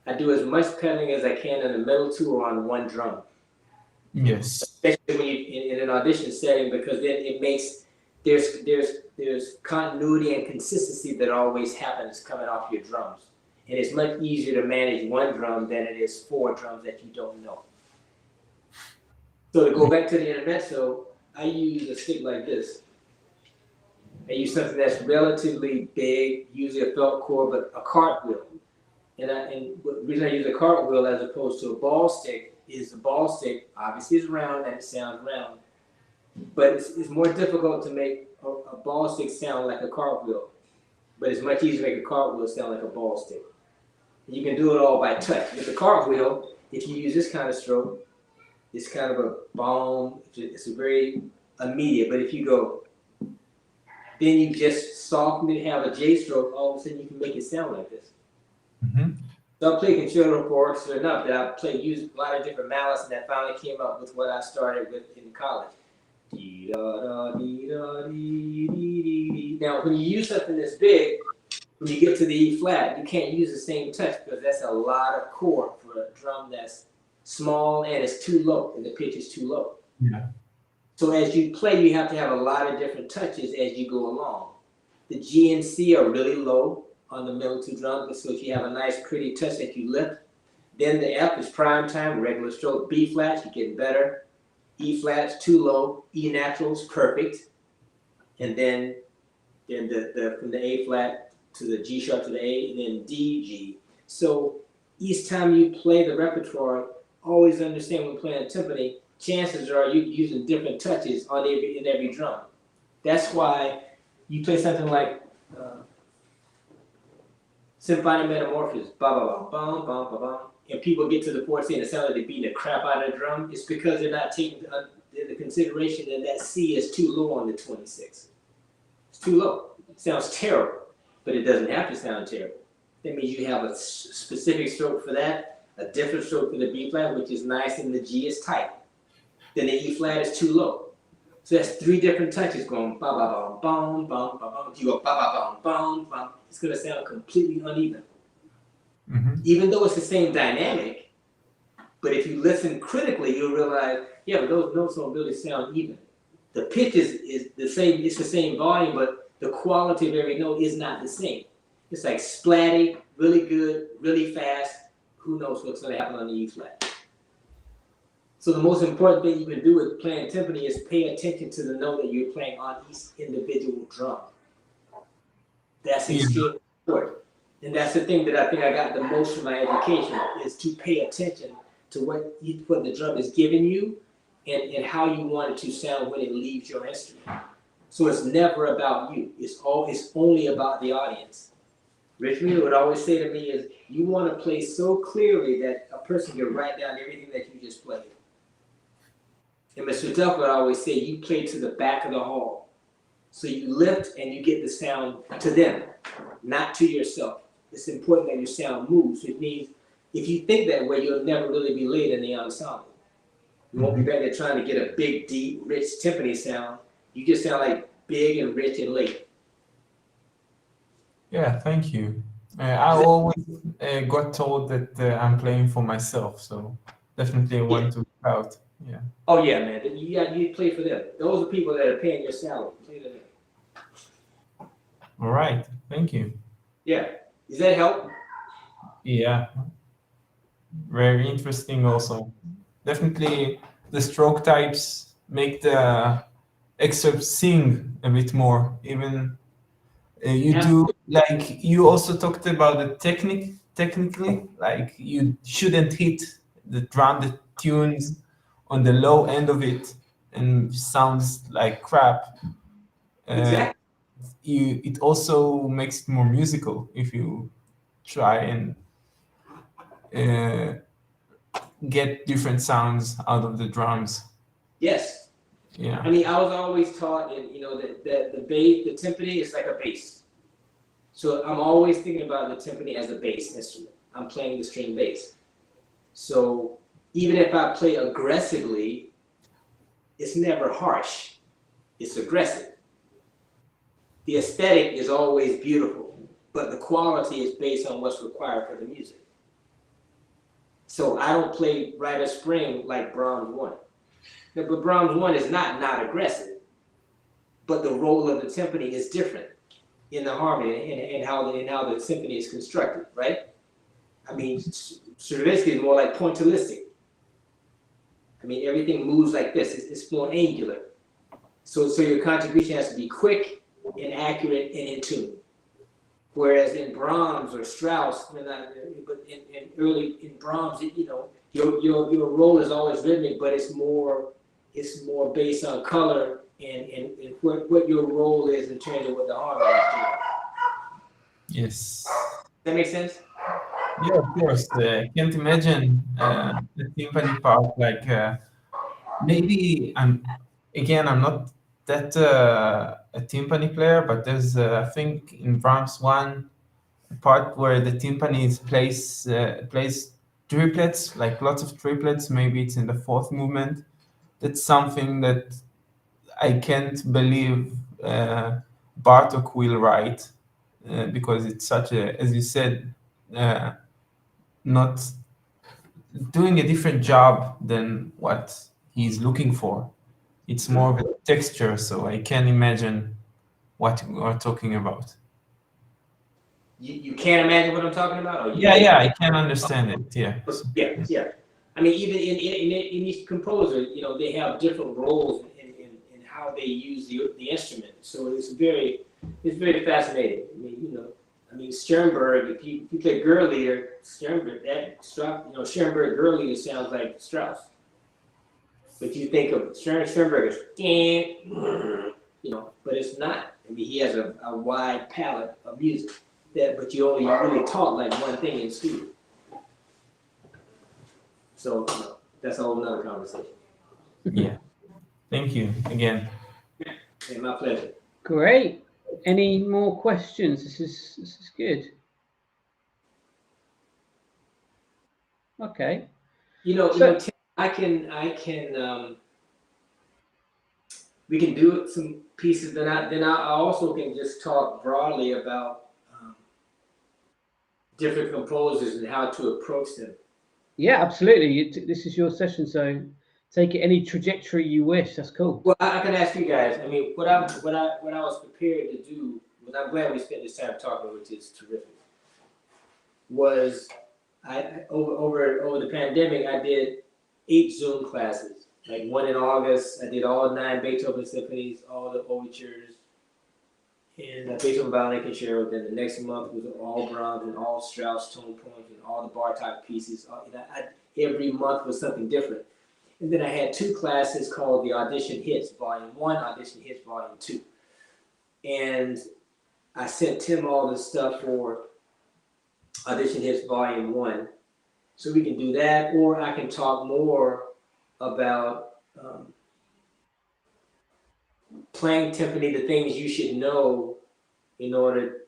[SPEAKER 2] I do as much pedaling as I can in the middle two or on one drum.
[SPEAKER 5] Yes.
[SPEAKER 2] Especially when you in an audition setting, because then it makes there's continuity and consistency that always happens coming off your drums. And it's much easier to manage one drum than it is 4 drums that you don't know. So to go back to the intermezzo, I use a stick like this. I use something that's relatively big, usually a felt cord, but a cartwheel. And the reason I use a cartwheel as opposed to a ball stick is the ball stick obviously is round and it sounds round, but it's more difficult to make a ball stick sound like a cartwheel. But it's much easier to make a cartwheel sound like a ball stick. And you can do it all by touch. With the cartwheel, if you use this kind of stroke, it's kind of a boom. It's a very immediate. But if you go, then you just soften it, have a J stroke, all of a sudden you can make it sound like this.
[SPEAKER 5] Mm-hmm.
[SPEAKER 2] So I played concerto for orchestra enough that I used a lot of different mallets, and that finally came up with what I started with in college. Now, when you use something this big, when you get to the E flat, you can't use the same touch because that's a lot of chord for a drum that's small and it's too low, and the pitch is too low.
[SPEAKER 5] Yeah.
[SPEAKER 2] So as you play, you have to have a lot of different touches as you go along. The G and C are really low on the middle two drums, so if you have a nice pretty touch that you lift, then the F is prime time, regular stroke. B flats, you're getting better. E flats, too low. E naturals, perfect. And then from the A flat to the G sharp to the A, and then D, G. So each time you play the repertoire, always understand when playing a timpani, chances are you're using different touches in every drum. That's why you play something like Symphonic Metamorphosis, ba ba ba bum bum ba bum, and people get to the fourth C and it sounds like they're beating the crap out of the drum. It's because they're not taking the consideration that C is too low on the 26. It's too low. It sounds terrible, but it doesn't have to sound terrible. That means you have a specific stroke for that, a different stroke for the B flat, which is nice, and the G is tight. Then the E flat is too low. So that's 3 different touches going ba ba bum bum bum bum. You go ba ba bum bum. It's gonna sound completely uneven.
[SPEAKER 5] Mm-hmm.
[SPEAKER 2] Even though it's the same dynamic, but if you listen critically, you'll realize, yeah, but those notes don't really sound even. The pitch is the same. It's the same volume, but the quality of every note is not the same. It's like splatty, really good, really fast. Who knows what's gonna happen on the E flat? So the most important thing you can do with playing timpani is pay attention to the note that you're playing on each individual drum. That's extremely important. And that's the thing that I think I got the most from my education is to pay attention to what the drum is giving you and how you want it to sound when it leaves your instrument. So it's never about you. It's only about the audience. Rich Miller would always say to me is, you want to play so clearly that a person can write down everything that you just played. And Mr. Duff would always say, you play to the back of the hall. So you lift and you get the sound to them, not to yourself. It's important that your sound moves. It means if you think that way, you'll never really be laid in the ensemble. You won't be back there trying to get a big, deep, rich timpani sound. You just sound like big and rich and late.
[SPEAKER 5] Yeah, thank you. I always got told that I'm playing for myself, so definitely I want to help out. Yeah.
[SPEAKER 2] Oh yeah, man. You play for them. Those are people that are paying your salary. Play to them.
[SPEAKER 5] All right. Thank you.
[SPEAKER 2] Yeah. Does that help?
[SPEAKER 5] Yeah. Very interesting also. Definitely the stroke types make the excerpts sing a bit more. Even you do, like you also talked about the technically, like you shouldn't hit the tunes on the low end of it and sounds like crap.
[SPEAKER 2] Exactly.
[SPEAKER 5] It also makes it more musical if you try and get different sounds out of the drums.
[SPEAKER 2] Yes.
[SPEAKER 5] Yeah.
[SPEAKER 2] I mean, I was always taught, that the bass, the timpani is like a bass. So I'm always thinking about the timpani as a bass instrument. I'm playing the string bass. So even if I play aggressively, it's never harsh. It's aggressive. The aesthetic is always beautiful, but the quality is based on what's required for the music. So I don't play Rite of Spring like Brahms 1. But Brahms 1 is not aggressive. But the role of the timpani is different in the harmony and how the symphony is constructed, right? I mean, Stravinsky is more like pointillistic. I mean, everything moves like this. It's more angular. So your contribution has to be quick and accurate and in tune. Whereas in Brahms or Strauss, but in Brahms, your role is always rhythmic, but it's more based on color and what your role is in terms of what the harmony is doing.
[SPEAKER 5] Yes.
[SPEAKER 2] Does that make sense?
[SPEAKER 5] Yeah, of course. I can't imagine the timpani part. Like maybe I'm not that a timpani player, but there's I think in Brahms 1 a part where the timpani plays triplets, like lots of triplets. Maybe it's in the fourth movement. That's something that I can't believe Bartok will write because it's such a, as you said, not doing a different job than what he's looking for. It's more of a texture, so I can't imagine what you are talking about.
[SPEAKER 2] You can't imagine what I'm talking about? Or
[SPEAKER 5] Yeah, I can understand it. Yeah.
[SPEAKER 2] Yeah. I mean, even in each composer, they have different roles in how they use the instrument. So it's very fascinating. I mean, Sternberg. If you play Gerlier, Sternberg, Sternberg Gerlier sounds like Strauss. But you think of Sternberg as, but it's not. I mean, he has a wide palette of music. But you only really taught like one thing in school. So that's a whole nother conversation.
[SPEAKER 5] Yeah. Thank you again.
[SPEAKER 2] Hey, my pleasure.
[SPEAKER 1] Great. Any more questions? This is good. Okay.
[SPEAKER 2] Tim, I can we can do some pieces. Then I also can just talk broadly about different composers and how to approach them.
[SPEAKER 1] Yeah, absolutely. This is your session, so take it any trajectory you wish. That's cool.
[SPEAKER 2] Well, I can ask you guys. I mean, what I was prepared to do, and I'm glad we spent this time talking, which is terrific. Was I over the pandemic? I did 8 Zoom classes, like one in August. I did all 9 Beethoven symphonies, all the overtures, and Beethoven Violin Concerto. Then the next month was all Brahms and all Strauss tone points and all the Bartok pieces. Every month was something different. And then I had 2 classes called the Audition Hits Volume 1, Audition Hits Volume 2. And I sent Tim all the stuff for Audition Hits Volume 1. So we can do that, or I can talk more about playing timpani, the things you should know in order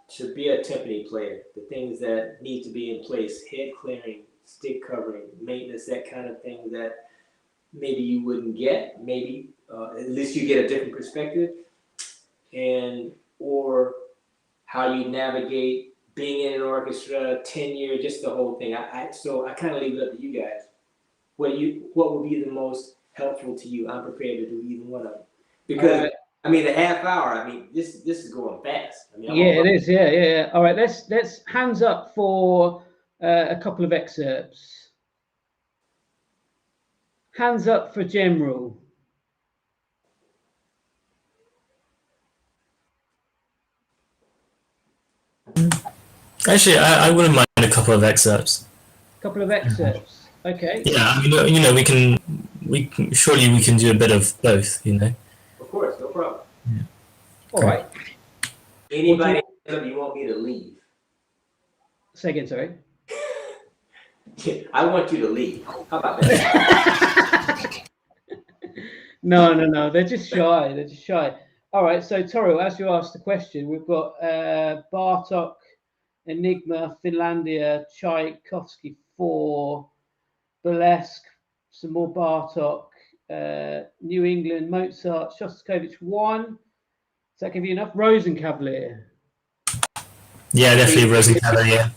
[SPEAKER 2] to be a timpani player, the things that need to be in place, head clearing, stick covering, maintenance, that kind of thing that maybe you wouldn't get, maybe at least you get a different perspective, or how you navigate being in an orchestra, tenure, just the whole thing. So I kind of leave it up to you guys. What would be the most helpful to you? I'm prepared to do either one of them. Because I mean, the half hour. I mean, this is going fast. I mean,
[SPEAKER 1] it is. Yeah. All right, let's hands up for a couple of excerpts. Hands up for general.
[SPEAKER 4] Actually, I wouldn't mind a couple of excerpts.
[SPEAKER 1] Couple of excerpts. Okay.
[SPEAKER 4] Yeah, I mean, we can surely we can do a bit of both.
[SPEAKER 2] Of course, no problem.
[SPEAKER 4] Yeah.
[SPEAKER 1] All right.
[SPEAKER 2] Anybody you want me to leave?
[SPEAKER 1] Say again, sorry.
[SPEAKER 2] I want you to leave. How about that?
[SPEAKER 1] No. They're just shy. All right. So, Toru, as you asked the question, we've got Bartok, Enigma, Finlandia, Tchaikovsky 4, Burlesque, some more Bartok, New England, Mozart, Shostakovich 1. Does that give you enough? Rosenkavalier.
[SPEAKER 4] Yeah, definitely Rosenkavalier.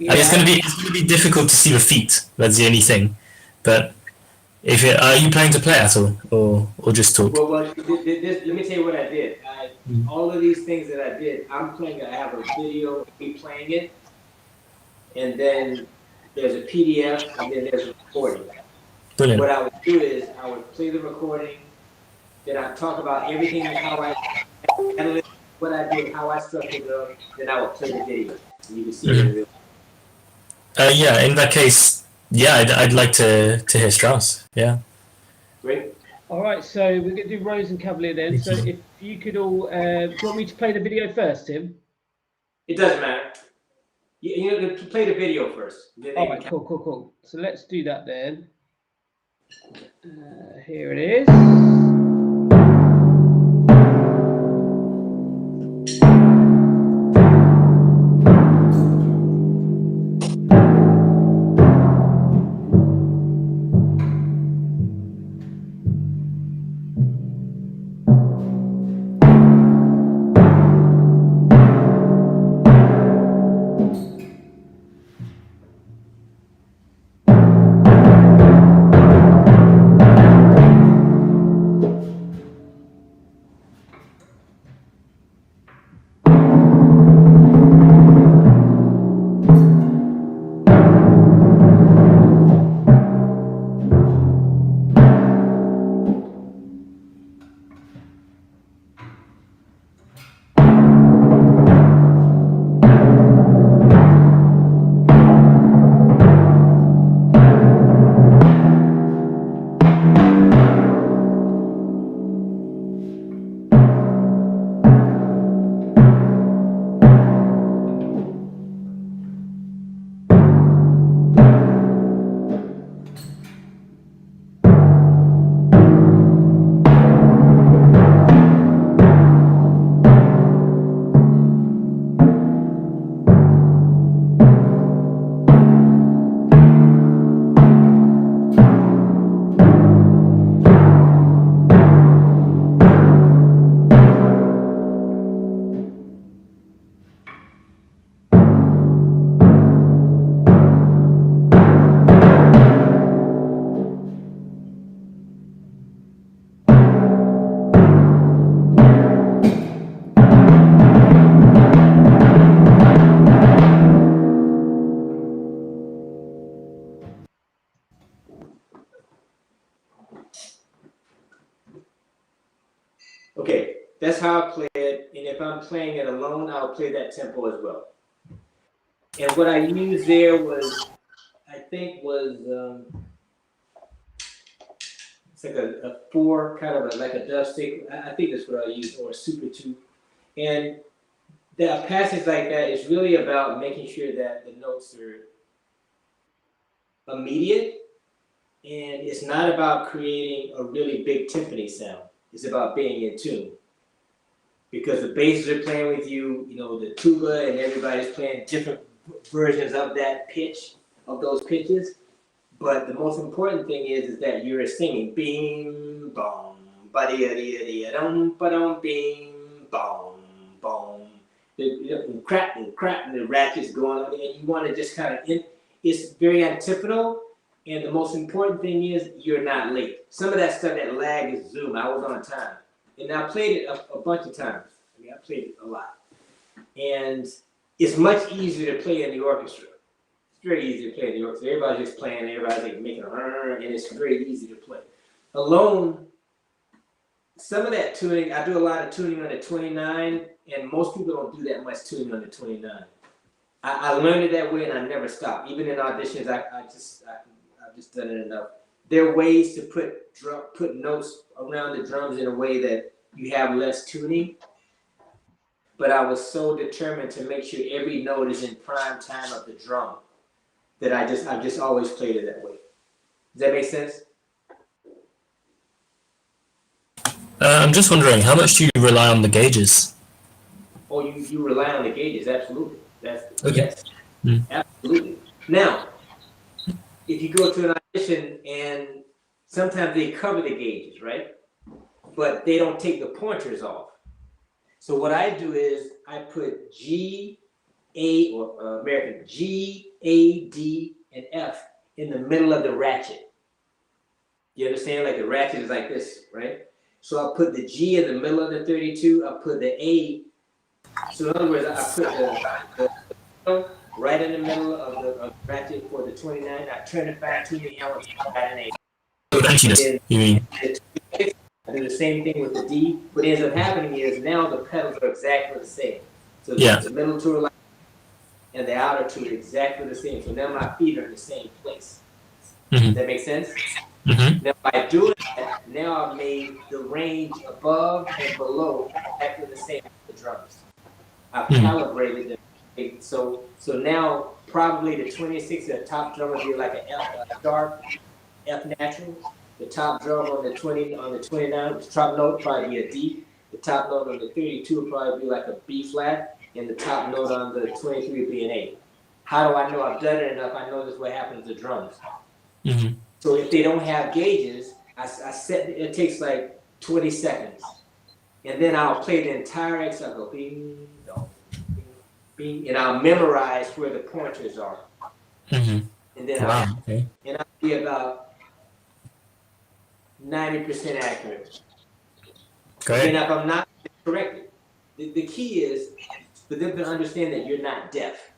[SPEAKER 4] I mean, it's gonna be difficult to see the feet. That's the only thing. But if it, are you planning to play at all, or just talk?
[SPEAKER 2] Well, let me tell you what I did. All of these things that I did, I'm playing. I have a video of me playing it, and then there's a PDF, and then there's a recording.
[SPEAKER 4] Brilliant.
[SPEAKER 2] What I would do is I would play the recording, then I'd talk about everything, how I handled it, what I did, how I structured it up, then I would play the video. And you can see it in real.
[SPEAKER 4] Yeah, in that case, yeah, I'd like to hear Strauss. Yeah.
[SPEAKER 2] Great.
[SPEAKER 1] All right, so we're going to do Rose and Cavalier then. So if you could all, do you want me to play the video first, Tim?
[SPEAKER 2] It doesn't matter. You know, play the video first.
[SPEAKER 1] All right, cool. So let's do that then. Here it is.
[SPEAKER 2] Okay, that's how I play it. And if I'm playing it alone, I'll play that tempo as well. And what I used there was, I think it's like a 4, kind of like a dubstep. I think that's what I used, or a super 2. And that passage like that is really about making sure that the notes are immediate, and it's not about creating a really big timpani sound. It's about being in tune. Because the basses are playing with you, you know, the tuba, and everybody's playing different versions of that pitch, of those pitches. But the most important thing is that you're singing bing bong, ba-dee-dee-dee-dum, ba-dum, bing bong, bong. The crap and the ratchets going on, and you want to just kind of, it's very antiphonal. And the most important thing is you're not late. Some of that stuff, that lag is Zoom. I was on time. And I played it a bunch of times. I mean, I played it a lot. And it's much easier to play in the orchestra. It's very easy to play in the orchestra. Everybody's just playing, everybody's like making a and it's very easy to play. Alone, some of that tuning, I do a lot of tuning on the 29, and most people don't do that much tuning on the 29. I learned it that way, and I never stopped. Even in auditions, I've just done it enough. There are ways to put notes around the drums in a way that you have less tuning. But I was so determined to make sure every note is in prime time of the drum that I've just always played it that way. Does that make sense?
[SPEAKER 4] I'm just wondering, how much do you rely on the gauges?
[SPEAKER 2] Oh, you rely on the gauges, absolutely. That's
[SPEAKER 4] okay.
[SPEAKER 2] Yes, absolutely. Now, if you go to an audition and sometimes they cover the gauges, right? But they don't take the pointers off. So what I do is I put G, A, or American G, A, D, and F in the middle of the ratchet. You understand? Like the ratchet is like this, right? So I put the G in the middle of the 32. I put the A. So in other words, I put the right in the middle of the ratchet for the 29. I turn it back to the L and A.
[SPEAKER 4] Emptiness, you mean?
[SPEAKER 2] I do the same thing with the D. What ends up happening is now the pedals are exactly the same. So the middle two are like, and the outer two are exactly the same. So now my feet are in the same place. Does that make sense? Now by doing that, now I've made the range above and below exactly the same as the drums. I've calibrated them. So now probably the 26, the top drum would be like an F sharp, F natural. The top drum on the 29, the top note probably be a D. The top note on the 32 would probably be like a B flat, and the top note on the 23 would be an A. How do I know I've done it enough? I know this is what happens to drums. So if they don't have gauges, I set it takes like 20 seconds, and then I'll play the entire X. I'll go bing, dong, bing, bing, and I'll memorize where the pointers are, and then I'll be about 90% accurate.
[SPEAKER 4] Great.
[SPEAKER 2] And if I'm not corrected, the key is for them to understand that you're not deaf.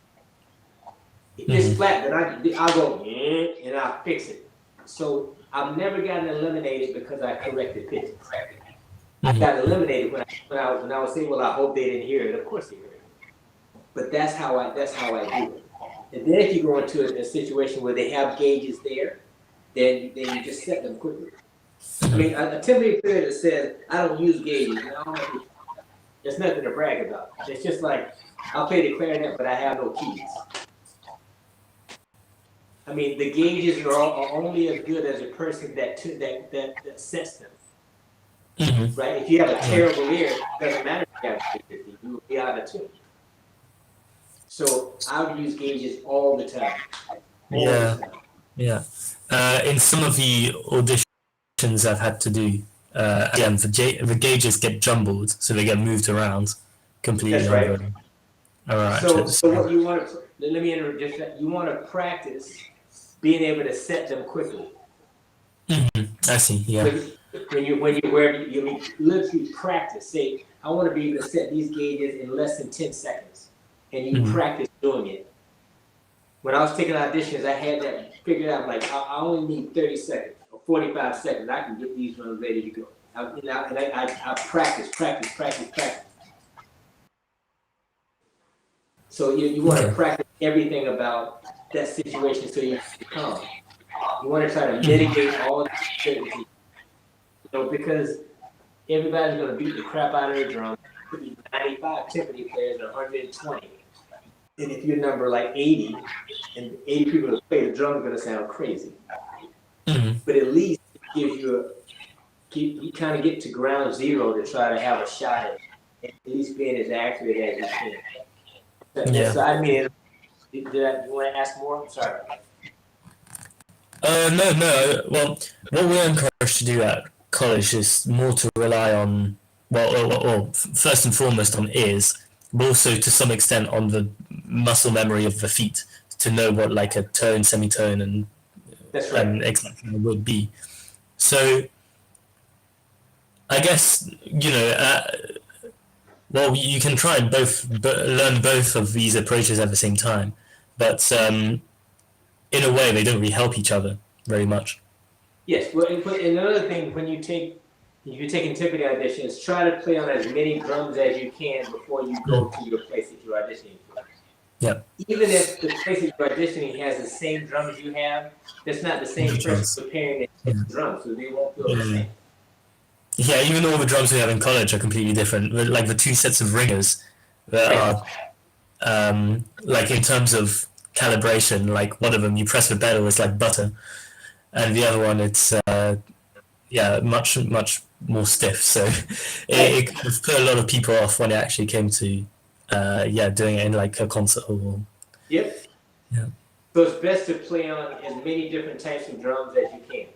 [SPEAKER 2] If it's flat, then I'll go and I'll fix it. So I've never gotten eliminated because I corrected pitches. I got eliminated when I was saying, well, I hope they didn't hear it. Of course they heard it. But that's how I do it. And then if you go into a situation where they have gauges there, then you just set them quickly. I mean, a temporary player that says, I don't use gauges, there's nothing to brag about. It's just like, I'll play the clarinet, but I have no keys. I mean, the gauges are only as good as a person that sets them. Right? If you have a terrible ear, it doesn't matter if you have 50, you will be out of tune. So I would use gauges all the time.
[SPEAKER 4] In some of the auditions I've had to do, again, the gauges get jumbled, so they get moved around completely.
[SPEAKER 2] That's right. So what you want to, let me interrupt just you want to practice being able to set them quickly.
[SPEAKER 4] I see,
[SPEAKER 2] When you literally practice, say, I want to be able to set these gauges in less than 10 seconds. And you practice doing it. When I was taking auditions, I had that figured out, like, I only need 30 seconds or 45 seconds. I can get these drums ready to go. I practice. So you want to practice everything about that situation so you can calm. You want to try to mitigate all the uncertainty. Because everybody's going to beat the crap out of their drum. Could be 95 timpani players or 120. And if you're number like 80, and 80 people that play the drum are going to sound crazy. But at least it gives you kind of get to ground zero to try to have a shot at least being as accurate as you can. So I mean, you want to ask more? I'm sorry.
[SPEAKER 4] No. Well, what we're encouraged to do at college is more to rely on, first and foremost on ears, but also to some extent on the muscle memory of the feet to know what like a tone, semitone, and exactly would be. So I guess you can try and learn both of these approaches at the same time, but in a way they don't really help each other very much.
[SPEAKER 2] Yes, well, and another thing, if you're taking timpani auditions, try to play on as many drums as you can before you go to your place that you're auditioning for.
[SPEAKER 4] Yeah.
[SPEAKER 2] Even if the place that you're auditioning has the same drums you have, that's not the same person preparing the drums, so they won't feel the same.
[SPEAKER 4] Yeah, even all the drums we have in college are completely different. Like the two sets of ringers that are, like in terms of calibration, like one of them you press the pedal, it's like butter, and the other one it's much more stiff. So it put a lot of people off when it actually came to doing it in like a concert hall.
[SPEAKER 2] Yep. Yeah. So it's best to play on as many different types of drums as you can,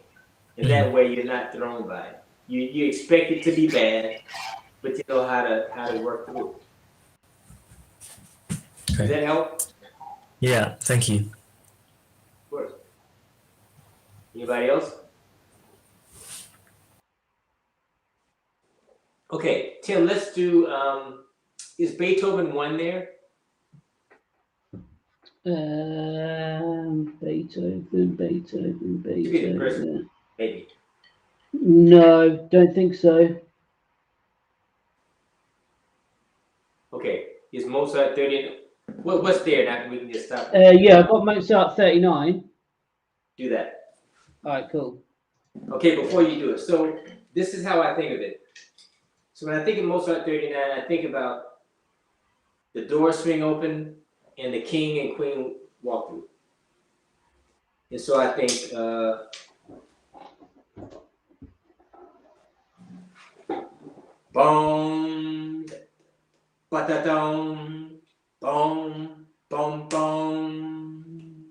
[SPEAKER 2] and that way you're not thrown by it. You expect it to be bad, but you know how to work through it. Does that help?
[SPEAKER 4] Yeah, thank you.
[SPEAKER 2] Of course. Anybody else? Okay, Tim, let's do, is Beethoven 1 there?
[SPEAKER 1] Beethoven.
[SPEAKER 2] Should be the person, maybe.
[SPEAKER 1] No, don't think so.
[SPEAKER 2] Okay, is Mozart 30? What's there? Now we can just stop.
[SPEAKER 1] Yeah, I've got Mozart 39.
[SPEAKER 2] Do that.
[SPEAKER 1] All right, cool.
[SPEAKER 2] Okay, before you do it, so this is how I think of it. So when I think of Mozart 39, I think about the doors swing open and the king and queen walk through. And so I think, boom, ba-da-dum, boom, boom, boom,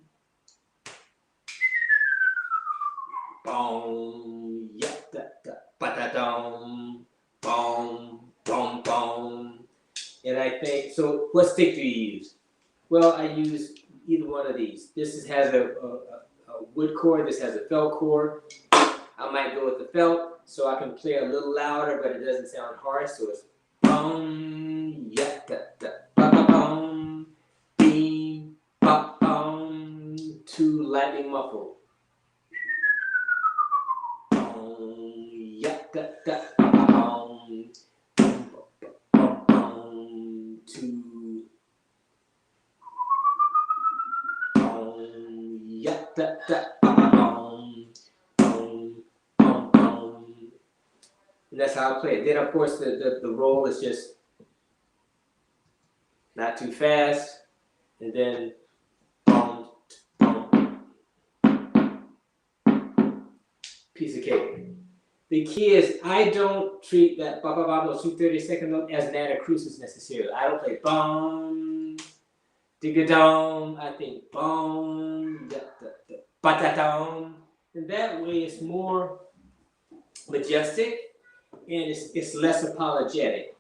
[SPEAKER 2] boom, ya-da-da, ba-da-dum, boom, boom, boom. And I think, so what stick do you use? Well, I use either one of these. This has a wood core, this has a felt core. I might go with the felt so I can play a little louder, but it doesn't sound harsh. So it's boom, ya da da, ba ba boom, beam, ba boom, too lightly muffled. Boom, ya da da, ba ba boom, ba boom, too. Boom, ya da da, ba ba boom. And that's how I play it. Then, of course, the roll is just not too fast. And then, boom, boom. Piece of cake. The key is I don't treat that ba ba ba those 2/32 note as an anacrusis necessarily. I don't play boom, digga dong. I think boom, da da da, ba da dong. And that way it's more majestic. And it's less apologetic,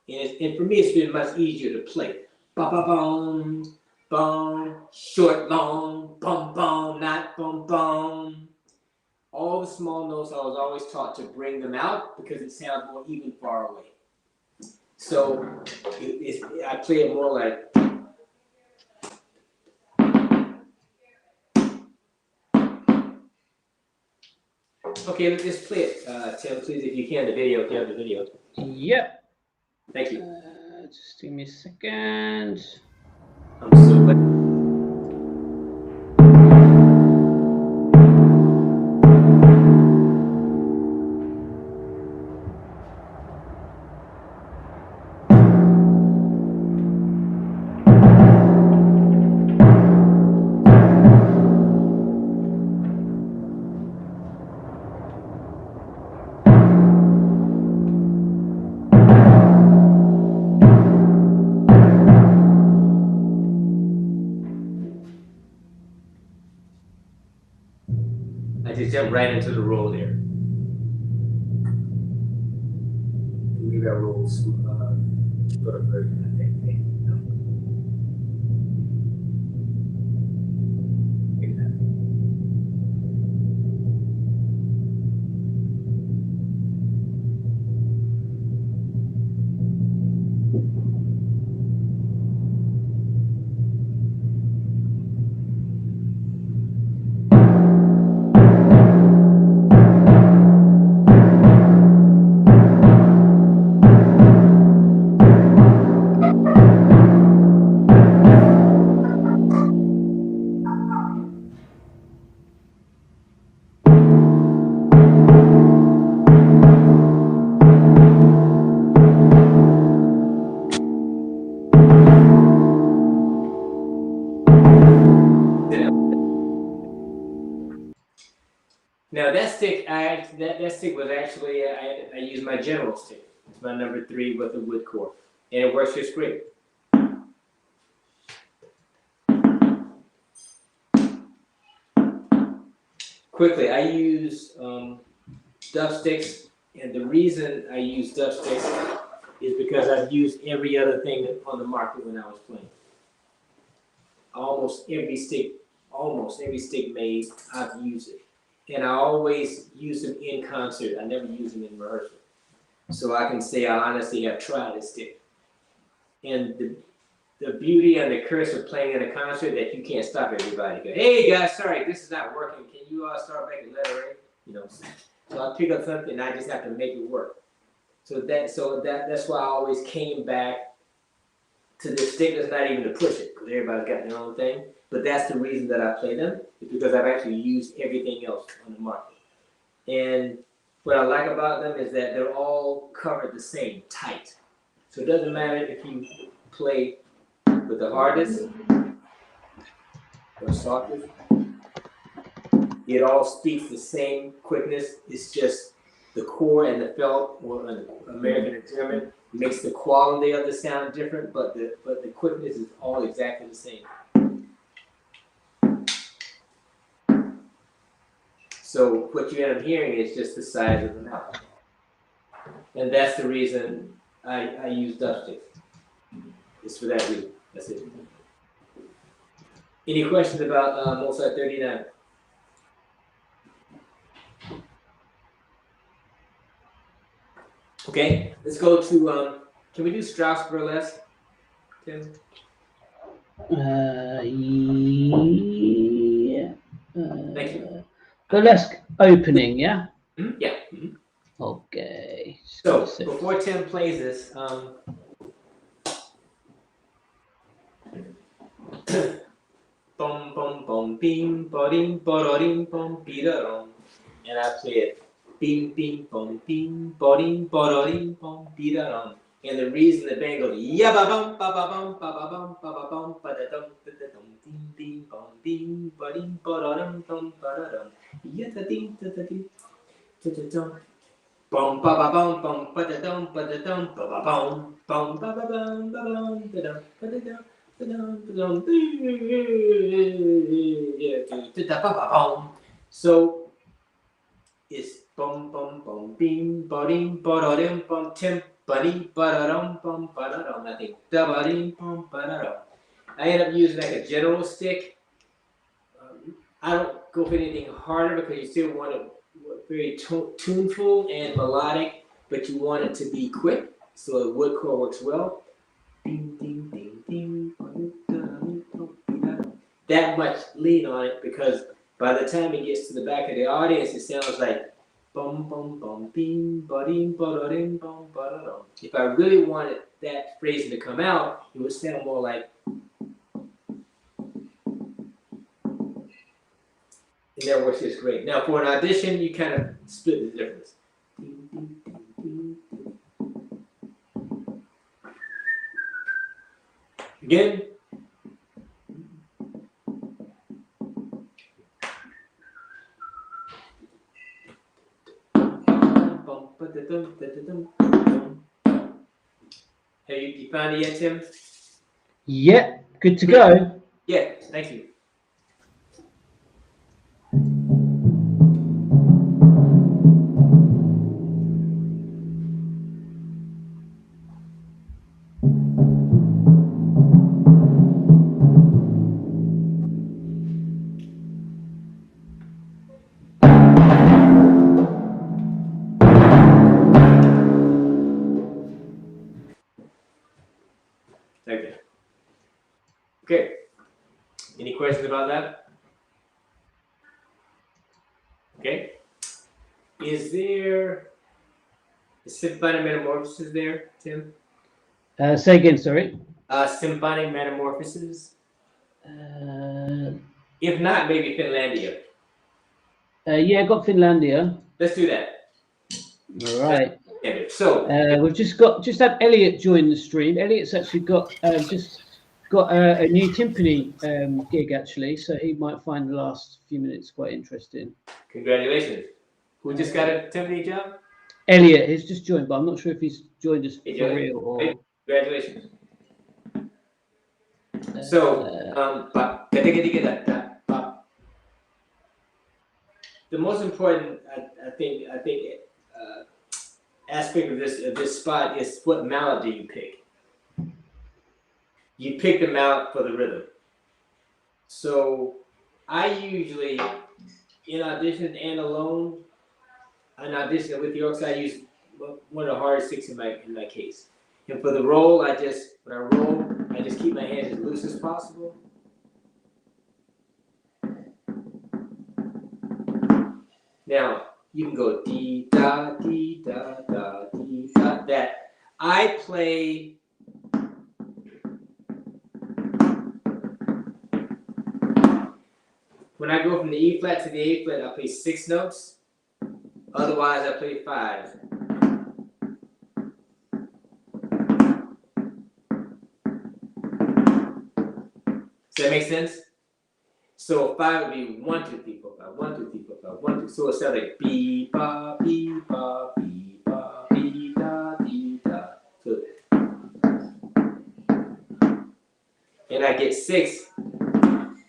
[SPEAKER 2] and for me it's been much easier to play. Ba ba boom, boom, short long, bum bum, not bum bum. All the small notes I was always taught to bring them out because it sounds more even far away. So I play it more like. Okay, let's just play it, Tim, please, if you can, the video, if you have the video.
[SPEAKER 1] Yep.
[SPEAKER 2] Thank you.
[SPEAKER 1] Just give me a second.
[SPEAKER 2] I'm so glad. I just jumped right into the roll there. We got rolls. Go to version, I think. Now that stick, that stick was actually I used my general stick. It's my number 3 with the wood core, and it works just great. Quickly, I use duff sticks, and the reason I use duff sticks is because I've used every other thing on the market when I was playing. almost every stick made, I've used it. And I always use them in concert. I never use them in rehearsal. So I can say I honestly have tried this stick. And the beauty and the curse of playing in a concert that you can't stop everybody. Go, hey guys, sorry, this is not working. Can you start making letter A? You know, so I pick up something and I just have to make it work. So that's why I always came back to this stick. That's not even to push it, because everybody's got their own thing. But that's the reason that I play them, is because I've actually used everything else on the market. And what I like about them is that they're all covered the same, tight. So it doesn't matter if you play with the hardest or softest. It all speaks the same quickness. It's just the core and the felt, or American and German, makes the quality of the sound different, but the quickness is all exactly the same. So what you end up hearing is just the size of the mouth. And that's the reason I use dub sticks. It's for that reason. That's it. Any questions about Mozart 39? Okay, let's go to, can we do Strauss Burlesque, Tim?
[SPEAKER 1] Yeah.
[SPEAKER 2] Thank you.
[SPEAKER 1] Burlesque opening, yeah?
[SPEAKER 2] Mm-hmm. Yeah. Mm-hmm.
[SPEAKER 1] Okay.
[SPEAKER 2] So, before Tim plays this, bum bum bum bim bodim bododim bum bidarom, and I play it bim bim bum bim bodim bododim bum bidarom. And the reason the band goes yabba bum ba ba bum ba ba bum ba ba bum ba da dum bim bim bum bim bodim bododum bum ba da dum yata dim ta ta dim ta ta dum bum ba ba bum bum ba da dum ba ba bum bum ba ba bum ba bum da dum ba da dum. So it's bum bum bum bim bodim bododim bum tim buddy badadum bum badadum. I think da buddy bum badadum. I end up using like a general stick. I don't go for anything harder because you still want it very tuneful and melodic, but you want it to be quick, so the wood core works well. Ding, ding, ding, ding. That much lean on it, because by the time it gets to the back of the audience, it sounds like bum bum bum bim ba-dim ba-da-dim bum ba-da-dum. If I really wanted that phrasing to come out, it would sound more like, and that works just great. Now for an audition, you kind of split the difference. Again. Have you found it yet, Tim?
[SPEAKER 1] Yeah, good to go.
[SPEAKER 2] Yeah, thank you. Thank you. Okay. Any questions about that? Okay. Is there a symphonic metamorphosis there, Tim?
[SPEAKER 1] Say again, sorry.
[SPEAKER 2] Symphonic metamorphosis? If not, maybe Finlandia.
[SPEAKER 1] Yeah, got Finlandia.
[SPEAKER 2] Let's do that.
[SPEAKER 1] All right.
[SPEAKER 2] So
[SPEAKER 1] we've just had Elliot join the stream. Elliot's actually got a new timpani gig actually, so he might find the last few minutes quite interesting.
[SPEAKER 2] Congratulations. Who just got a timpani job?
[SPEAKER 1] Elliot has just joined, but I'm not sure if he's joined us for real or.
[SPEAKER 2] Congratulations. So the most important, I think, aspect of this spot is what mallet do you pick? You pick the mallet for the rhythm. So I usually, in audition and alone, an audition with the orchestra, I use one of the hardest sticks in my case. And for the roll, when I roll, I just keep my hand as loose as possible. Now you can go dee da dee da da dee da. That I play. When I go from the E flat to the A flat, I play 6 notes. Otherwise, I play 5. Does that make sense? So 5 would be 1, 2, 3, 4, 5, 1, 2, 3, 4, 5, 1, 2. So it sounds like B ba B ba B ba B da dee da. So, and I get 6.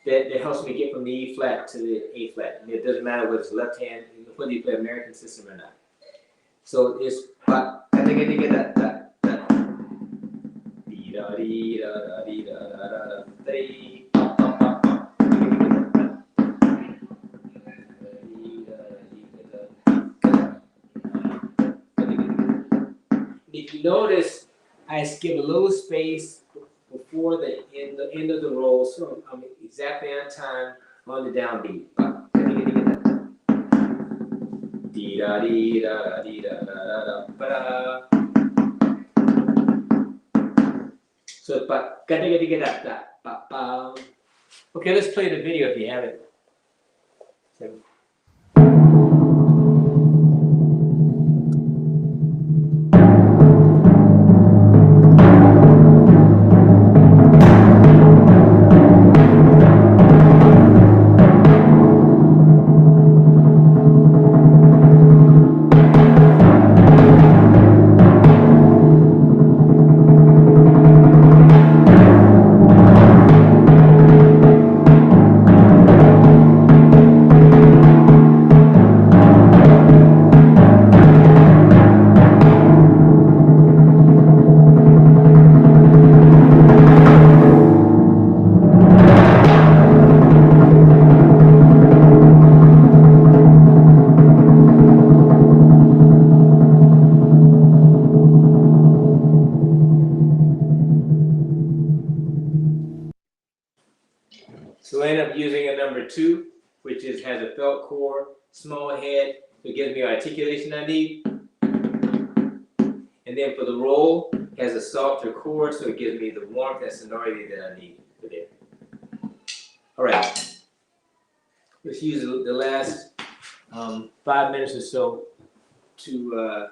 [SPEAKER 2] That helps me get from the E flat to the A flat. And it doesn't matter whether it's left hand, whether you play American system or not. So it's ba da da da da da da dee da dee da da dee da da da da dee. If you notice, I give a little space before the end of the roll, so I'm exactly on time on the downbeat. Dee da dee da da dee da da da da ba da. So ba ga da ga da da ba ba. Okay, let's play the video if you have it. So I end up using a number 2, which has a felt core, small head, so it gives me the articulation I need. And then for the roll, it has a softer chord, so it gives me the warmth and sonority that I need for there. All right, let's use the last 5 minutes or so to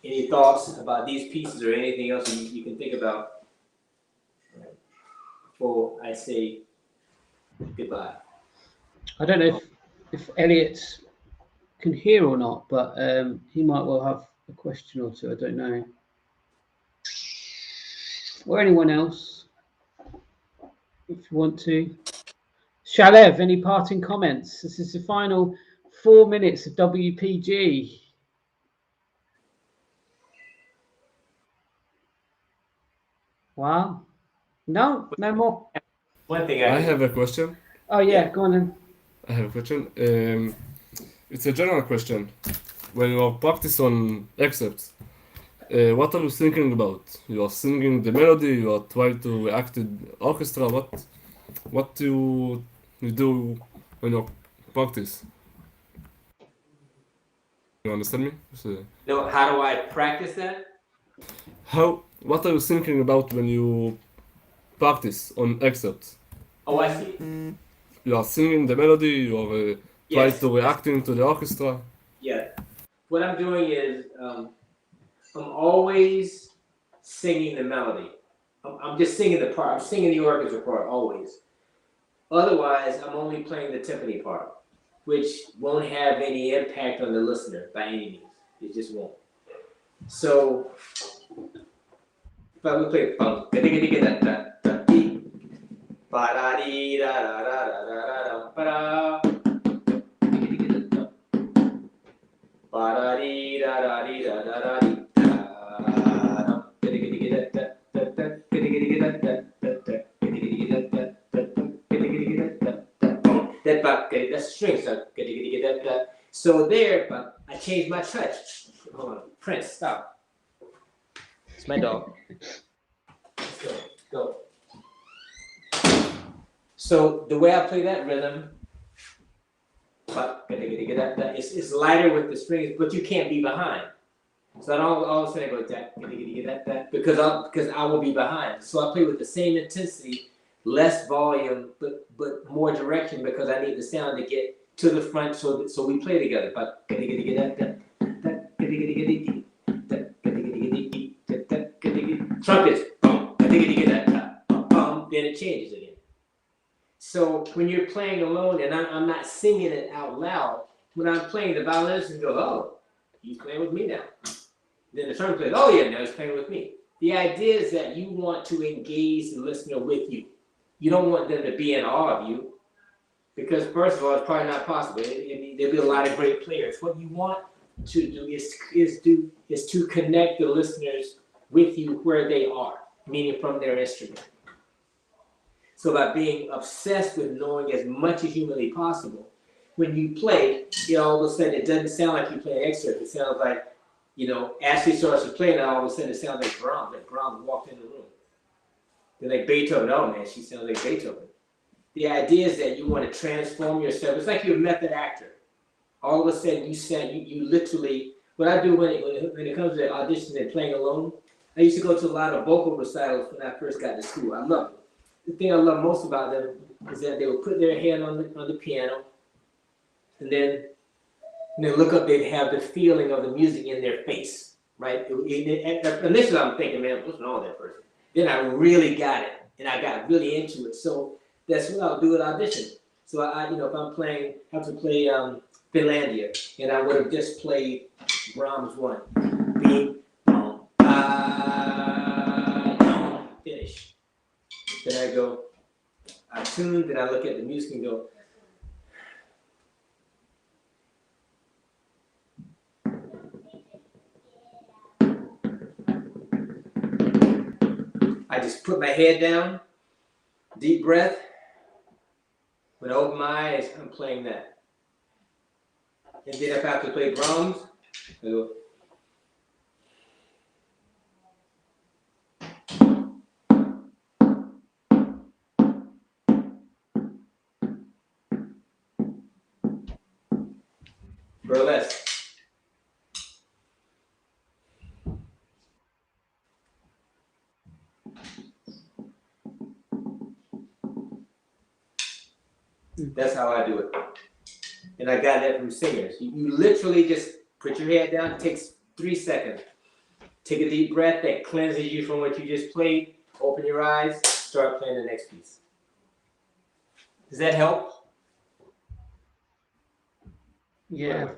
[SPEAKER 2] any thoughts about these pieces or anything else you can think about before I say goodbye.
[SPEAKER 1] I don't know if Elliot can hear or not, but he might well have a question or two. I don't know. Or anyone else, if you want to. Shalev, any parting comments? This is the final 4 minutes of WPG. Wow. No more.
[SPEAKER 2] One thing
[SPEAKER 6] I have a question.
[SPEAKER 1] Oh yeah, go on then.
[SPEAKER 6] I have a question. It's a general question. When you are practice on excerpts, what are you thinking about? You are singing the melody. You are trying to react to the orchestra. What do you do when you practice? You understand me? So,
[SPEAKER 2] No, how do I practice that?
[SPEAKER 6] what are you thinking about when you practice on excerpts?
[SPEAKER 2] Oh, I see.
[SPEAKER 6] You are singing the melody. You are trying
[SPEAKER 2] Yes.
[SPEAKER 6] to reacting to the orchestra.
[SPEAKER 2] Yeah. What I'm doing is I'm always singing the melody. I'm just singing the part. I'm singing the orchestra part always. Otherwise, I'm only playing the timpani part, which won't have any impact on the listener by any means. It just won't. So if I would play bum da da da da da dee ba da dee da da da da da da ba da ba da dee da da dee da da da dee okay, that's string. So there, but I changed my touch. Hold on, Prince, stop. It's my dog. Let's go. So the way I play that rhythm, but it's lighter with the strings, but you can't be behind. So I don't all of a sudden go that because I will be behind. So I play with the same intensity, less volume, but more direction because I need the sound to get to the front. So we play together. But trumpets, then it changes again. So when you're playing alone and I'm not singing it out loud, when I'm playing, the violinist go, "Oh, he's playing with me now." Then the trumpet plays, "Oh yeah, now he's playing with me." The idea is that you want to engage the listener with you. You don't want them to be in awe of you, because first of all, it's probably not possible. There'll be a lot of great players. What you want to do is to connect the listeners with you where they are, meaning from their instrument. So by being obsessed with knowing as much as humanly possible, when you play, all of a sudden it doesn't sound like you play an excerpt. It sounds like, Ashley starts to play, and all of a sudden it sounds like Brahms walked in the room. Then like Beethoven, oh man, she sounds like Beethoven. The idea is that you want to transform yourself. It's like you're a method actor. All of a sudden you literally, what I do when it comes to auditions and playing alone, I used to go to a lot of vocal recitals when I first got to school. I loved it. The thing I love most about them is that they would put their hand on the piano, and then when they look up, they'd have the feeling of the music in their face, right? Initially, I'm thinking, man, what's wrong with that person? Then I really got it, and I got really into it. So that's what I'll do at audition. So I if I'm playing, have to play Finlandia, and I would have just played Brahms 1, beat, finish. Then I go, I tune, then I look at the music and go, I just put my head down, deep breath. When I open my eyes, I'm playing that. And then if I have to play Brahms, I go, burlesque. That's how I do it. And I got that from singers. You literally just put your head down. It takes 3 seconds. Take a deep breath that cleanses you from what you just played. Open your eyes. Start playing the next piece. Does that help?
[SPEAKER 1] Yeah,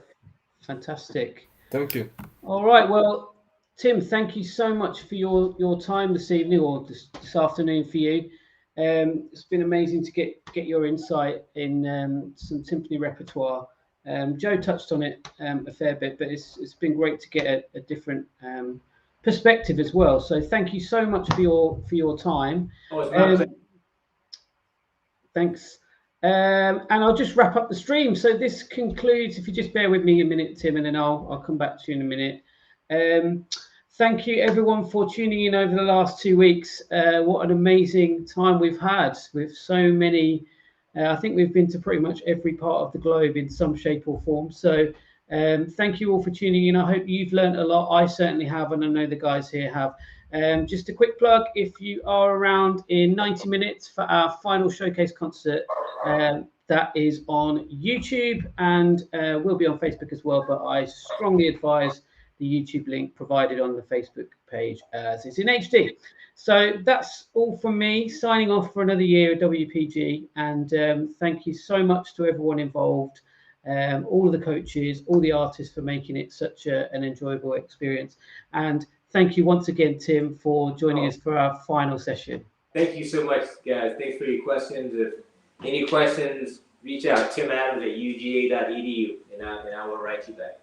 [SPEAKER 1] fantastic.
[SPEAKER 6] Thank you.
[SPEAKER 1] All right, well, Tim, thank you so much for your time this evening, or this afternoon for you. It's been amazing to get your insight in some timpani repertoire. Joe touched on it a fair bit, but it's been great to get a different perspective as well. So thank you so much for your time.
[SPEAKER 2] Oh, it's my pleasure.
[SPEAKER 1] Thanks. And I'll just wrap up the stream. So this concludes, if you just bear with me a minute, Tim, and then I'll come back to you in a minute. Thank you everyone for tuning in over the last 2 weeks. What an amazing time we've had with so many. I think we've been to pretty much every part of the globe in some shape or form. So thank you all for tuning in. I hope you've learned a lot. I certainly have, and I know the guys here have. Just a quick plug, if you are around in 90 minutes for our final showcase concert, that is on YouTube and will be on Facebook as well, but I strongly advise the YouTube link provided on the Facebook page as it's in HD. So that's all from me, signing off for another year at WPG, and thank you so much to everyone involved, all of the coaches, all the artists, for making it such an enjoyable experience. And thank you once again, Tim, for joining us for our final session.
[SPEAKER 2] Thank you so much, guys. Thanks for your questions. If any questions, reach out, Tim Adams at uga.edu, and I will write you back.